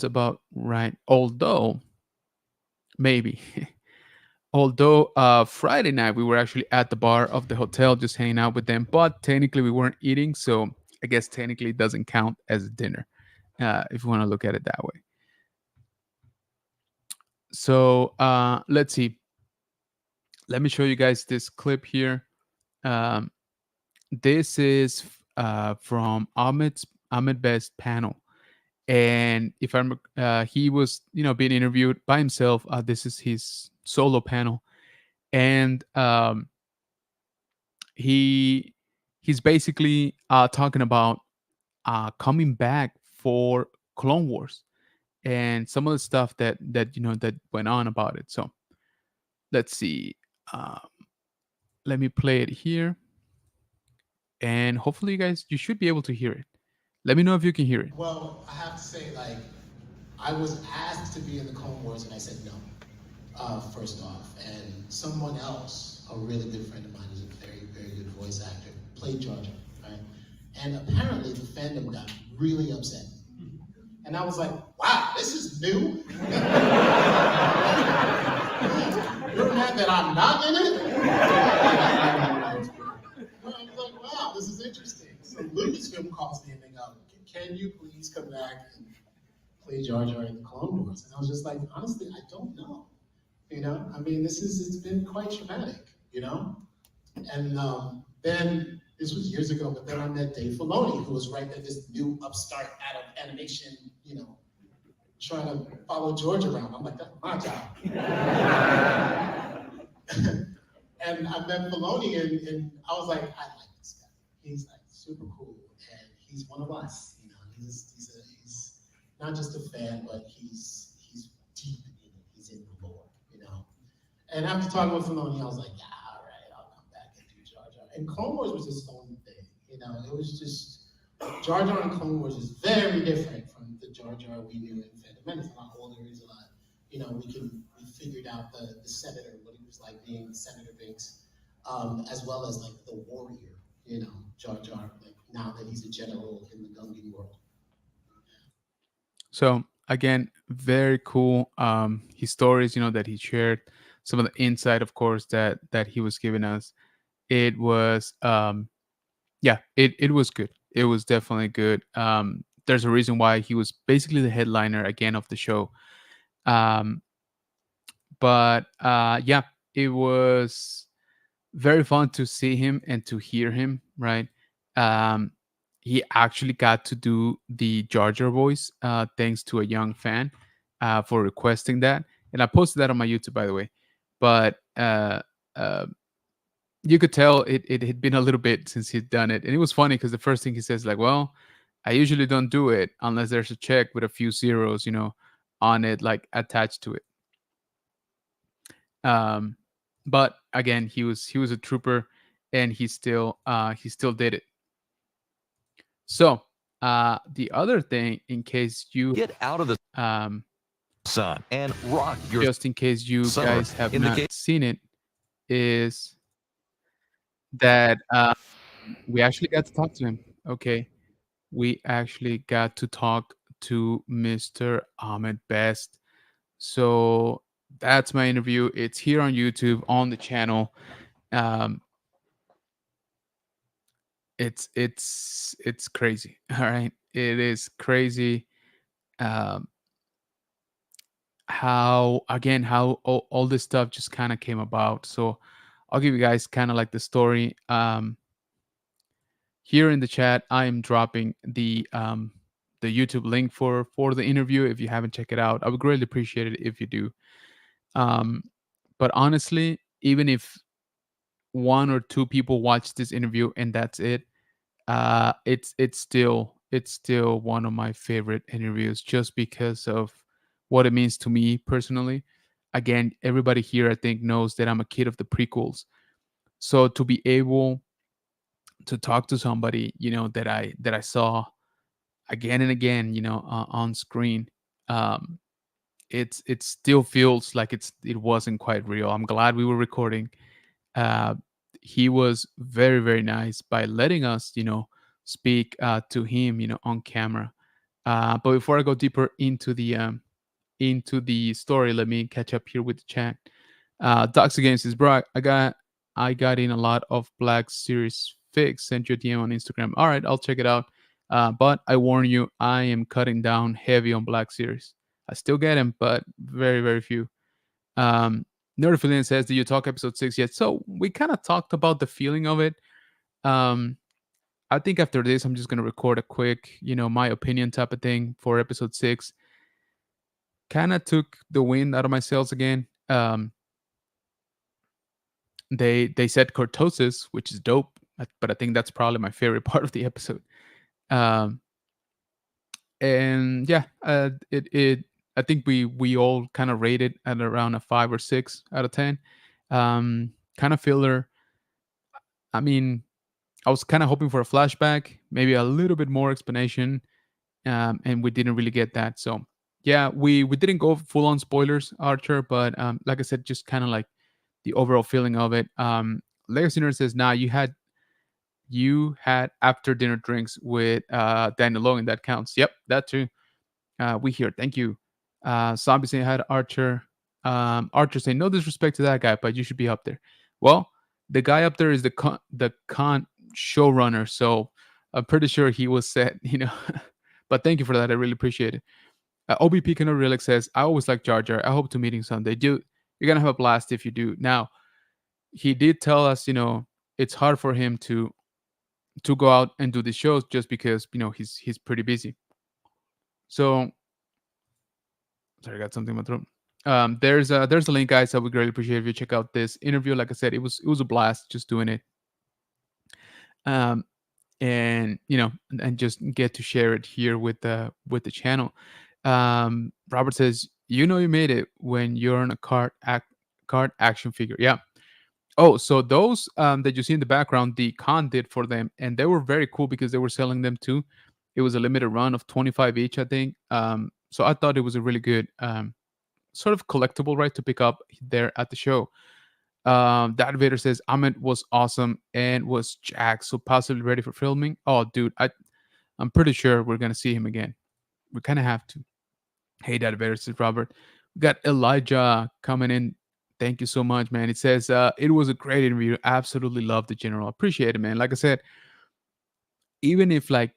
about right. Although, maybe. Although Friday night we were actually at the bar of the hotel just hanging out with them, but technically we weren't eating, so I guess technically it doesn't count as dinner, if you want to look at it that way. So let's see. Let me show you guys this clip here. This is from Ahmed Best panel. And if I'm, he was, being interviewed by himself. This is his solo panel, and he's basically talking about coming back for Clone Wars and some of the stuff that went on about it. So let's see. Let me play it here, and hopefully, you should be able to hear it. Let me know if you can hear it. Well, I have to say, I was asked to be in the Clone Wars, and I said no, first off. And someone else, a really good friend of mine, who's a very, very good voice actor, played Jar Jar, right? And apparently the fandom got really upset. And I was like, wow, this is new? You're mad that I'm not in it? I was like, wow, this is interesting. So Lucasfilm calls me and they go, can you please come back and play Jar Jar in the Clone Wars? And I was just like, honestly, I don't know. I mean, it's been quite traumatic, And then, this was years ago, but then I met Dave Filoni, who was right at this new upstart out of animation, trying to follow George around. I'm like, that's my job. And I met Filoni, and I was like, I like this guy. He's like super cool, and he's one of us. You know, he's not just a fan, but he's deep in it. He's in the lore. You know. And after talking with Filoni, I was like, yeah, all right, I'll come back and do Jar Jar. And Clone Wars was its own thing. You know, it was just Jar Jar in Clone Wars is very different from the Jar Jar we knew in Phantom Menace. A lot older, he's a lot. You know, we figured out the senator, what he was like being Senator Binks, as well as like the warrior. You know, Jar Jar. Like now that he's a general in the Gungan world. So again, very cool. His stories, that he shared, some of the insight, of course, that he was giving us. It was, yeah, it was good. It was definitely good. There's a reason why he was basically the headliner again of the show. Um, but yeah, it was very fun to see him and to hear him. Right. Um, he actually got to do the Jar Jar voice, thanks to a young fan, for requesting that, and I posted that on my YouTube, by the way. But uh, you could tell it had been a little bit since he'd done it, and it was funny because the first thing he says, like, "Well, I usually don't do it unless there's a check with a few zeros, on it, like attached to it." Um, but again, he was a trooper, and he still did it. So the other thing, in case you Get out of the um, sun and rock your just in case you summer. guys have In the not case seen it, is that we actually got to talk to him. Okay, we actually got to talk to Mr. Ahmed Best. So that's my interview. It's here on YouTube on the channel. Um, it's crazy. All right, it is crazy. Um, how all this stuff just kind of came about. So I'll give you guys kind of like the story. Here in the chat, I am dropping the YouTube link for the interview. If you haven't checked it out, I would greatly appreciate it if you do. Um, but honestly, even if one or two people watch this interview and that's it, it's still one of my favorite interviews, just because of what it means to me personally. Again, everybody here, I think, knows that I'm a kid of the prequels. So to be able to talk to somebody, that I saw again and again, on screen, um, it still feels like it wasn't quite real. I'm glad we were recording. uh, he was very, very nice by letting us, speak to him, on camera. But before I go deeper into the story, let me catch up here with the chat. Docs again says, "Bro, I got in a lot of Black Series fix. Sent you a DM on Instagram. All right, I'll check it out. But I warn you, I am cutting down heavy on Black Series. I still get him, but very, very few." Um, Nerdfillian says, "Did you talk episode 6 yet?" So we kind of talked about the feeling of it. Um, I think after this, I'm just gonna record a quick, my opinion type of thing for episode 6. Kind of took the wind out of my sails again. They said cortosis, which is dope, but I think that's probably my favorite part of the episode. Um, and yeah, it I think we all kind of rated at around a 5 or 6 out of 10. Kind of filler. I mean, I was kind of hoping for a flashback, maybe a little bit more explanation, and we didn't really get that. So yeah, we didn't go full on spoilers, Archer, but like I said, just kind of like the overall feeling of it. Legacy Nerd says, "Nah, you had after dinner drinks with Daniel Logan. That counts." Yep, that too. We here. Thank you. Zombie saying hi to Archer. Archer saying, "No disrespect to that guy, but you should be up there." Well, the guy up there is the con showrunner, so I'm pretty sure he was set. But thank you for that. I really appreciate it. OBP Cano Relic says, "I always like Jar Jar. I hope to meet him someday. You're gonna have a blast if you do." Now, he did tell us, it's hard for him to go out and do the shows just because he's pretty busy. So Sorry, I got something in my throat. There's a link, guys. I would greatly appreciate if you check out this interview. Like I said, it was a blast just doing it. Um, and and just get to share it here with the channel. Robert says, you made it when you're on a card action figure. Yeah. Oh, so those that you see in the background, the con did for them, and they were very cool because they were selling them too. It was a limited run of 25 each, I think. So I thought it was a really good sort of collectible, right, to pick up there at the show. That Vader says Ahmed was awesome and was jacked, so possibly ready for filming. Oh, dude, I'm pretty sure we're gonna see him again. We kind of have to. Hey, that Vader says Robert. We got Elijah coming in. Thank you so much, man. It says it was a great interview. Absolutely loved the general. Appreciate it, man. Like I said, even if like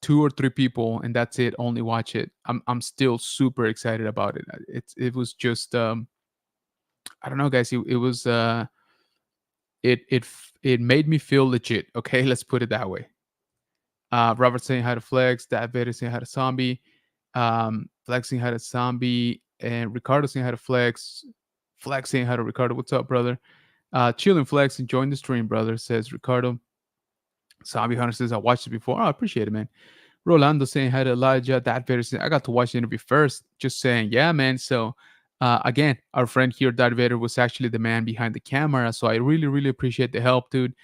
two or three people and that's it, only watch it, I'm still super excited about it. It was just I don't know, guys. It was it made me feel legit. Okay, let's put it that way. Robert saying hi to Flex, Dad Vader saying hi to Zombie, Flex saying hi to Zombie, and Ricardo saying hi to Flex. Flex saying hi to Ricardo. What's up, brother? Chilling Flex, enjoying the stream, brother, says Ricardo. Zombie Hunter says, I watched it before. Oh, I appreciate it, man. Rolando saying hi to Elijah. That Vader saying, I got to watch the interview first. Just saying, yeah, man. So, again, our friend here, Darth Vader, was actually the man behind the camera. So I really, really appreciate the help, dude.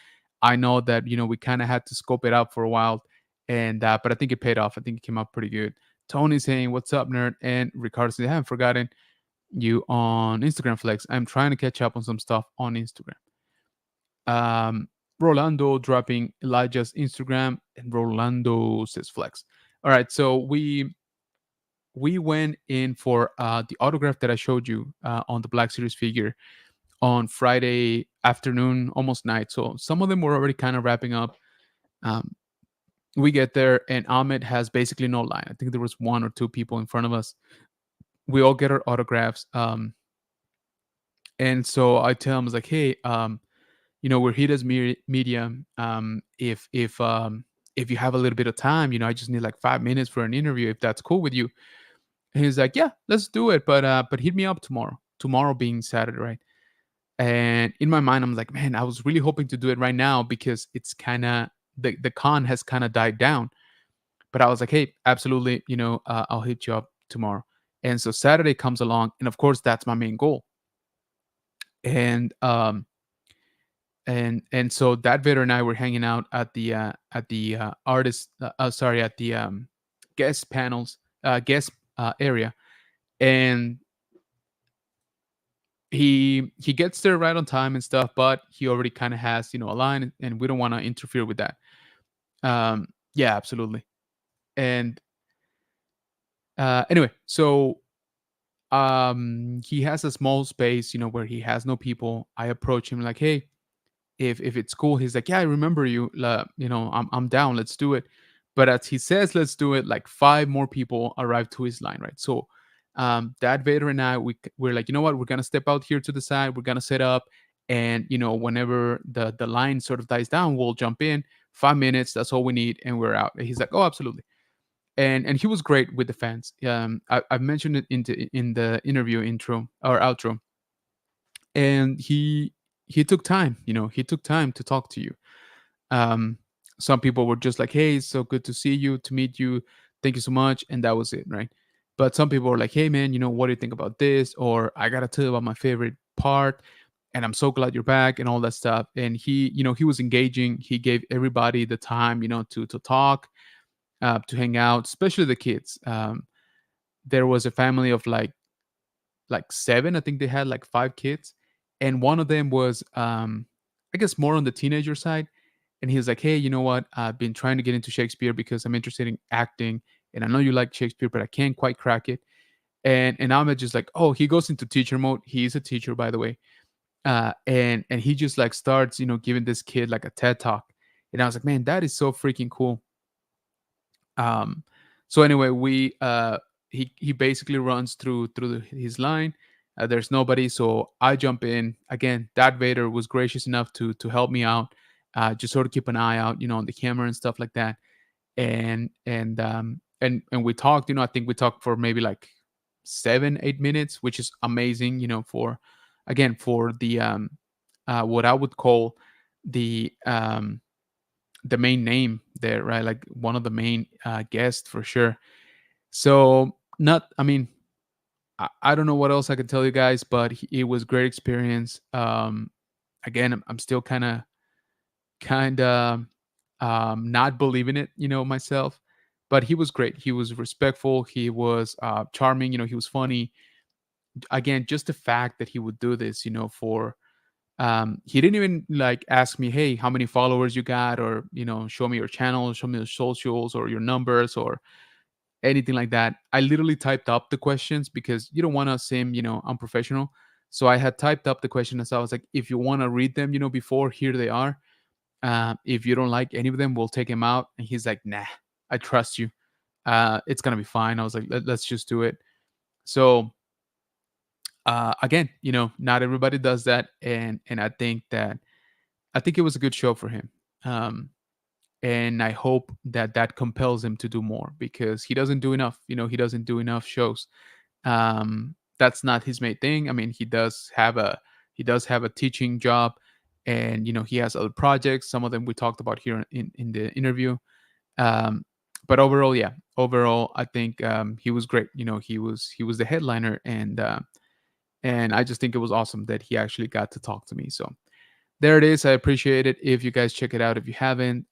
I know that, we kind of had to scope it out for a while. And, but I think it paid off. I think it came out pretty good. Tony saying, what's up, nerd? And Ricardo saying, I haven't forgotten you on Instagram, Flex. I'm trying to catch up on some stuff on Instagram. Rolando dropping Elijah's Instagram, and Rolando says Flex. All right, so we went in for the autograph that I showed you on the Black Series figure on Friday afternoon, almost night. So some of them were already kind of wrapping up. Um, we get there, and Ahmed has basically no line. I think there was one or two people in front of us. We all get our autographs. And so I tell him, I was like, hey, we're here as media. If you have a little bit of time, I just need like 5 minutes for an interview, if that's cool with you. And he's like, yeah, let's do it. But hit me up tomorrow. Tomorrow being Saturday, right? And in my mind, I'm like, man, I was really hoping to do it right now because it's kind of the con has kind of died down. But I was like, hey, absolutely, I'll hit you up tomorrow. And so Saturday comes along, and of course, that's my main goal. And and so that Vader and I were hanging out at the artist sorry, at the guest panels guest area, and he gets there right on time and stuff, but he already kind of has a line, and we don't want to interfere with that. Yeah, absolutely. And anyway, so he has a small space where he has no people. I approach him like, hey, if it's cool. He's like, yeah, I remember you. I'm down. Let's do it. But as he says, let's do it, like five more people arrive to his line, right? So Dad Vader and I, we're like, you know what? We're gonna step out here to the side. We're gonna set up, and whenever the line sort of dies down, we'll jump in. 5 minutes. That's all we need, and we're out. And he's like, oh, absolutely. And he was great with the fans. I've mentioned it in the interview intro or outro, and he took time. He took time to talk to you. um some people were just like, hey, so good to see you, to meet you, thank you so much, and that was it, right? But some people were like, hey man, what do you think about this, or I gotta tell you about my favorite part, and I'm so glad you're back, and all that stuff. And he was engaging. He gave everybody the time to talk, to hang out, especially the kids. There was a family of like seven. I think they had like five kids, and one of them was, I guess, more on the teenager side. And he was like, "Hey, you know what? I've been trying to get into Shakespeare because I'm interested in acting, and I know you like Shakespeare, but I can't quite crack it." And Ahmed just like, oh, he goes into teacher mode. He's a teacher, by the way. And he just like starts, giving this kid like a TED talk. And I was like, man, that is so freaking cool. Um, so anyway, he basically runs through his line. There's nobody, so I jump in again. That Vader was gracious enough to help me out, just sort of keep an eye out, on the camera and stuff like that. And we talked. I think we talked for maybe like 7-8 minutes, which is amazing. For again for the what I would call the the main name there, right? Like one of the main guests for sure. So not, I mean, I don't know what else I could tell you guys, but it was great experience. Again, I'm still kind of not believing it, myself. But he was great. He was respectful. He was charming. He was funny. Again, just the fact that he would do this, for he didn't even like ask me, hey, how many followers you got, or show me your channel, show me your socials or your numbers or anything like that. I literally typed up the questions because you don't want to seem, unprofessional. So I had typed up the questions. So I was like, if you want to read them, before, here they are. If you don't like any of them, we'll take them out. And he's like, nah, I trust you. It's gonna be fine. I was like, let's just do it. So again, not everybody does that, and I think it was a good show for him. And I hope that that compels him to do more because he doesn't do enough. He doesn't do enough shows. That's not his main thing. I mean, he does have a teaching job, and he has other projects. Some of them we talked about here in the interview. Um, but overall, yeah, overall, I think he was great. He was the headliner, and I just think it was awesome that he actually got to talk to me. So there it is. I appreciate it. If you guys check it out, if you haven't,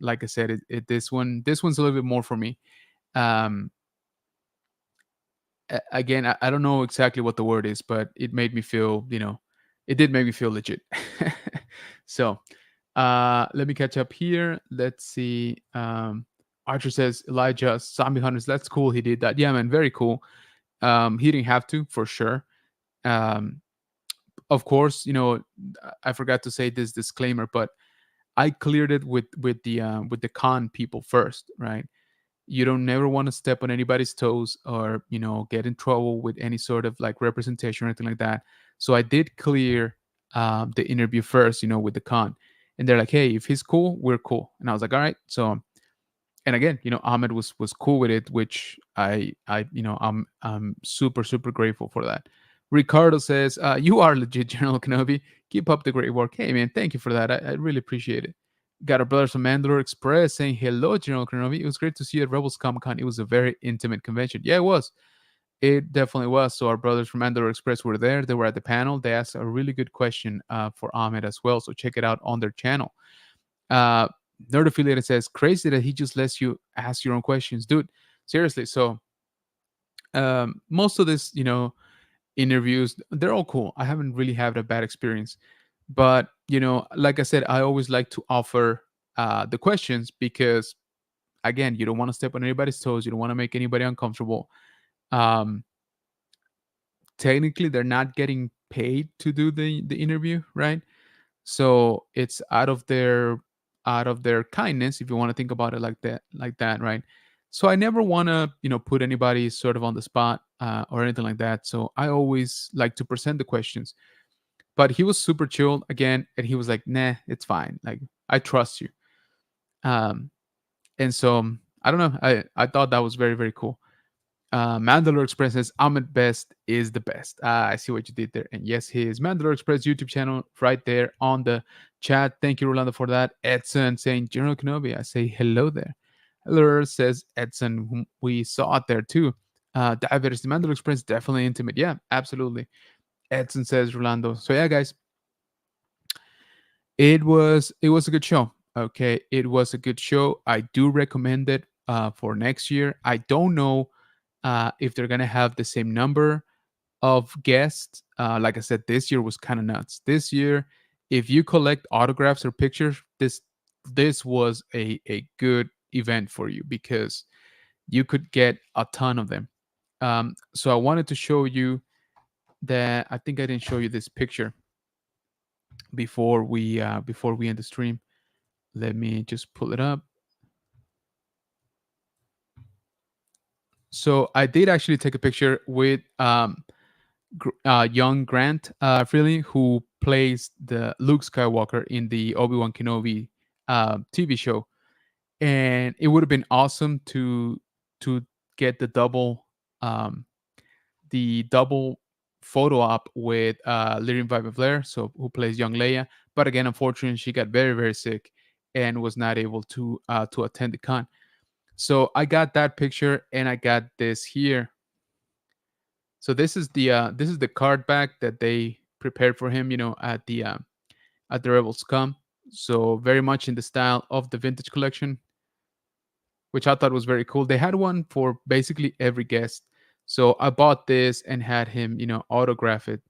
like I said, this one's a little bit more for me. Um, Again, I don't know exactly what the word is, but it made me feel, it did make me feel legit. So let me catch up here. Let's see. Archer says Elijah zombie hunters. That's cool. He did that. Yeah, man, very cool. He didn't have to, for sure. Um, of course, I forgot to say this disclaimer, but I cleared it with the con people first, right? You don't never want to step on anybody's toes or get in trouble with any sort of like representation or anything like that. So I did clear the interview first, with the con, and they're like, hey, if he's cool, we're cool. And I was like, all right. So, and again, Ahmed was cool with it, which I'm super super grateful for that. Ricardo says, "You are legit, General Kenobi. Keep up the great work." Hey man, thank you for that. I really appreciate it. Got our brothers from Mandalore Express saying hello, General Kenobi. It was great to see you at Rebels Comic Con. It was a very intimate convention. Yeah, it was. It definitely was. So our brothers from Mandalore Express were there. They were at the panel. They asked a really good question for Ahmed as well. So check it out on their channel. Uh, Nerd Affiliated says, crazy that he just lets you ask your own questions. Dude, seriously. So most of this, interviews, they're all cool. I haven't really had a bad experience. But, like I said, I always like to offer the questions because, again, you don't want to step on anybody's toes. You don't want to make anybody uncomfortable. Um, Technically, they're not getting paid to do the interview, right? So it's out of their kindness, if you want to think about it like that, right? So I never want to put anybody sort of on the spot or anything like that. So I always like to present the questions. But he was super chill again, and he was like, nah, it's fine, like, I trust you. um and so I don't know, I thought that was very very cool. Mandalore Express says Ahmed Best is the best. I see what you did there. And yes, his Mandalore Express YouTube channel right there on the chat. Thank you, Rolando, for that. Edson saying General Kenobi. I say hello there. Hello, says Edson, whom we saw it there too. Diabetes, the Mandalore Express, definitely intimate. Yeah, absolutely. Edson says Rolando. So yeah, guys, it was a good show. Okay, it was a good show. I do recommend it for next year. I don't know if they're gonna have the same number of guests. Like I said, this year was kind of nuts. This year, if you collect autographs or pictures, this was a good event for you because you could get a ton of them. So I wanted to show you that. I think I didn't show you this picture before we end the stream. Let me just pull it up. So I did actually take a picture with young Grant Freely, who plays the Luke Skywalker in the Obi-Wan Kenobi TV show, and it would have been awesome to get the double, um, the double photo op with Lyrian Vibe Flair, so who plays young Leia. But again, unfortunately, she got very very sick and was not able to attend the con. So I got that picture, and I got this here. So this is the card back that they prepared for him, at the Rebel Scum. So very much in the style of the vintage collection, which I thought was very cool. They had one for basically every guest. So I bought this and had him, autograph it.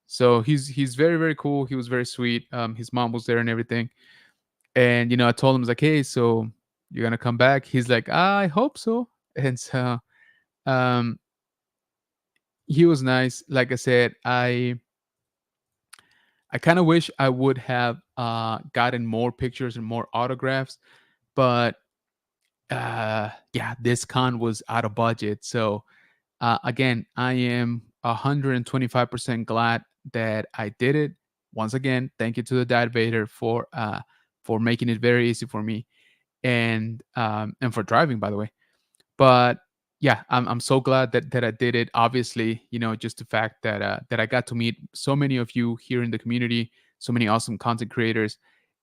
So he's very very cool. He was very sweet. His mom was there and everything. And I told him, like, hey, so you're gonna come back? He's like, I hope so. And so um, he was nice. Like I said, I kind of wish I would have gotten more pictures and more autographs, but yeah, this con was out of budget. So again, I am 125% glad that I did it. Once again, thank you to the Dad Vader for making it very easy for me, and for driving, by the way. But yeah, I'm so glad that I did it. Obviously, just the fact that I got to meet so many of you here in the community, so many awesome content creators,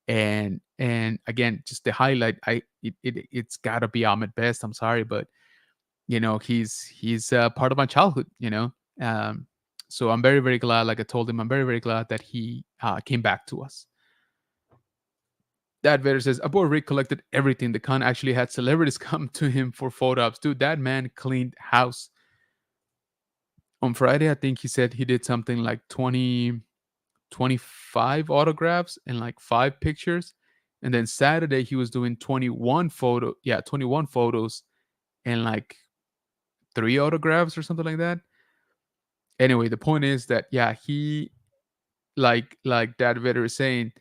and again, just the highlight. It's gotta be Ahmed Best. I'm sorry, but he's part of my childhood. Um, so I'm very very glad. Like I told him, I'm very very glad that he came back to us. That Vader says, Abu Rick collected everything. The con actually had celebrities come to him for photo ops. Dude, that man cleaned house. On Friday, I think he said he did something like 25 autographs and like 5 pictures. And then Saturday, he was doing 21 photos and like 3 autographs or something like that. Anyway, the point is that, yeah, he, like that Vader is saying,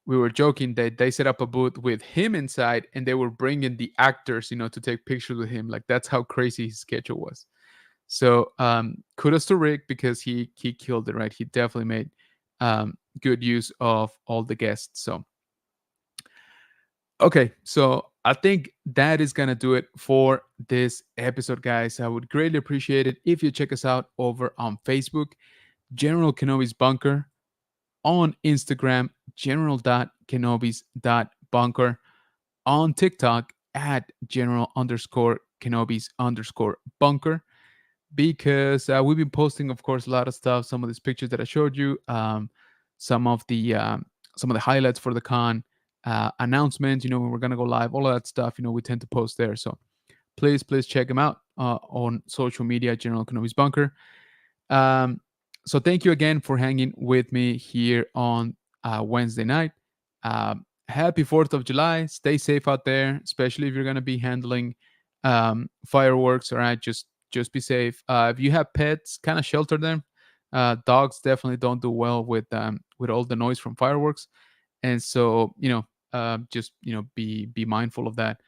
we were joking that they set up a booth with him inside and they were bringing the actors, to take pictures with him. Like that's how crazy his schedule was. So kudos to Rick because he killed it, right? He definitely made good use of all the guests. So okay, so I think that is gonna do it for this episode, guys. I would greatly appreciate it if you check us out over on Facebook, General Kenobi's Bunker, on Instagram, general.kenobis.bunker, on TikTok at general_Kenobis_bunker, because we've been posting, of course, a lot of stuff. Some of these pictures that I showed you, some of the highlights for the con, announcements. When we're gonna go live, all of that stuff. We tend to post there. So please check them out on social media, General Kenobis Bunker. So thank you again for hanging with me here on Wednesday night. Happy 4th of July. Stay safe out there, especially if you're going to be handling fireworks. All right, just be safe. If you have pets, kind of shelter them. Dogs definitely don't do well with all the noise from fireworks, and so just be mindful of that.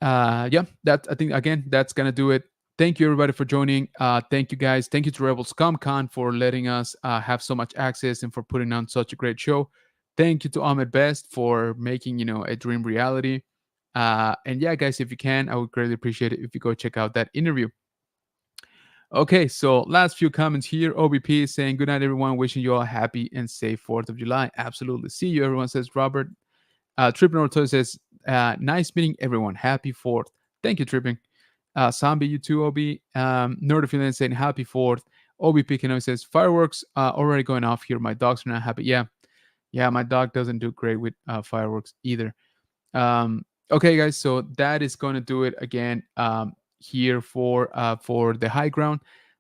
Yeah, that I think again that's gonna do it. Thank you everybody for joining. Thank you guys. Thank you to Rebel Scum Con for letting us have so much access and for putting on such a great show. Thank you to Ahmed Best for making a dream reality. And yeah, guys, if you can, I would greatly appreciate it if you go check out that interview. Okay, so last few comments here. OBP is saying, good night, everyone. Wishing you all a happy and safe 4th of July. Absolutely. See you, everyone, says Robert. Tripping Orto says, nice meeting everyone. Happy 4th. Thank you, Tripping. Zombie, you too, Obi. Nerdafilian saying, happy 4th. OBP Keno says, fireworks already going off here. My dogs are not happy. Yeah, my dog doesn't do great with fireworks either. Okay, guys, so that is going to do it again. Here for the high ground.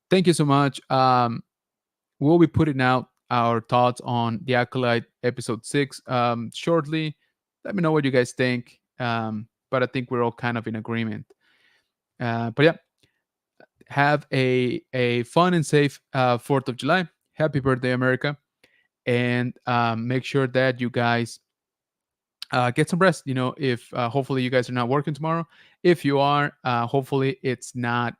Thank you so much. We'll be putting out our thoughts on the Acolyte episode 6 shortly. Let me know what you guys think. But I think we're all kind of in agreement. But yeah, have a fun and safe 4th of July. Happy birthday, America. And make sure that you guys get some rest. If hopefully you guys are not working tomorrow. If you are, hopefully it's not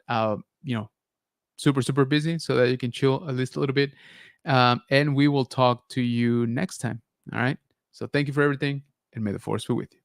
super busy, so that you can chill at least a little bit. And we will talk to you next time. All right. So thank you for everything, and may the force be with you.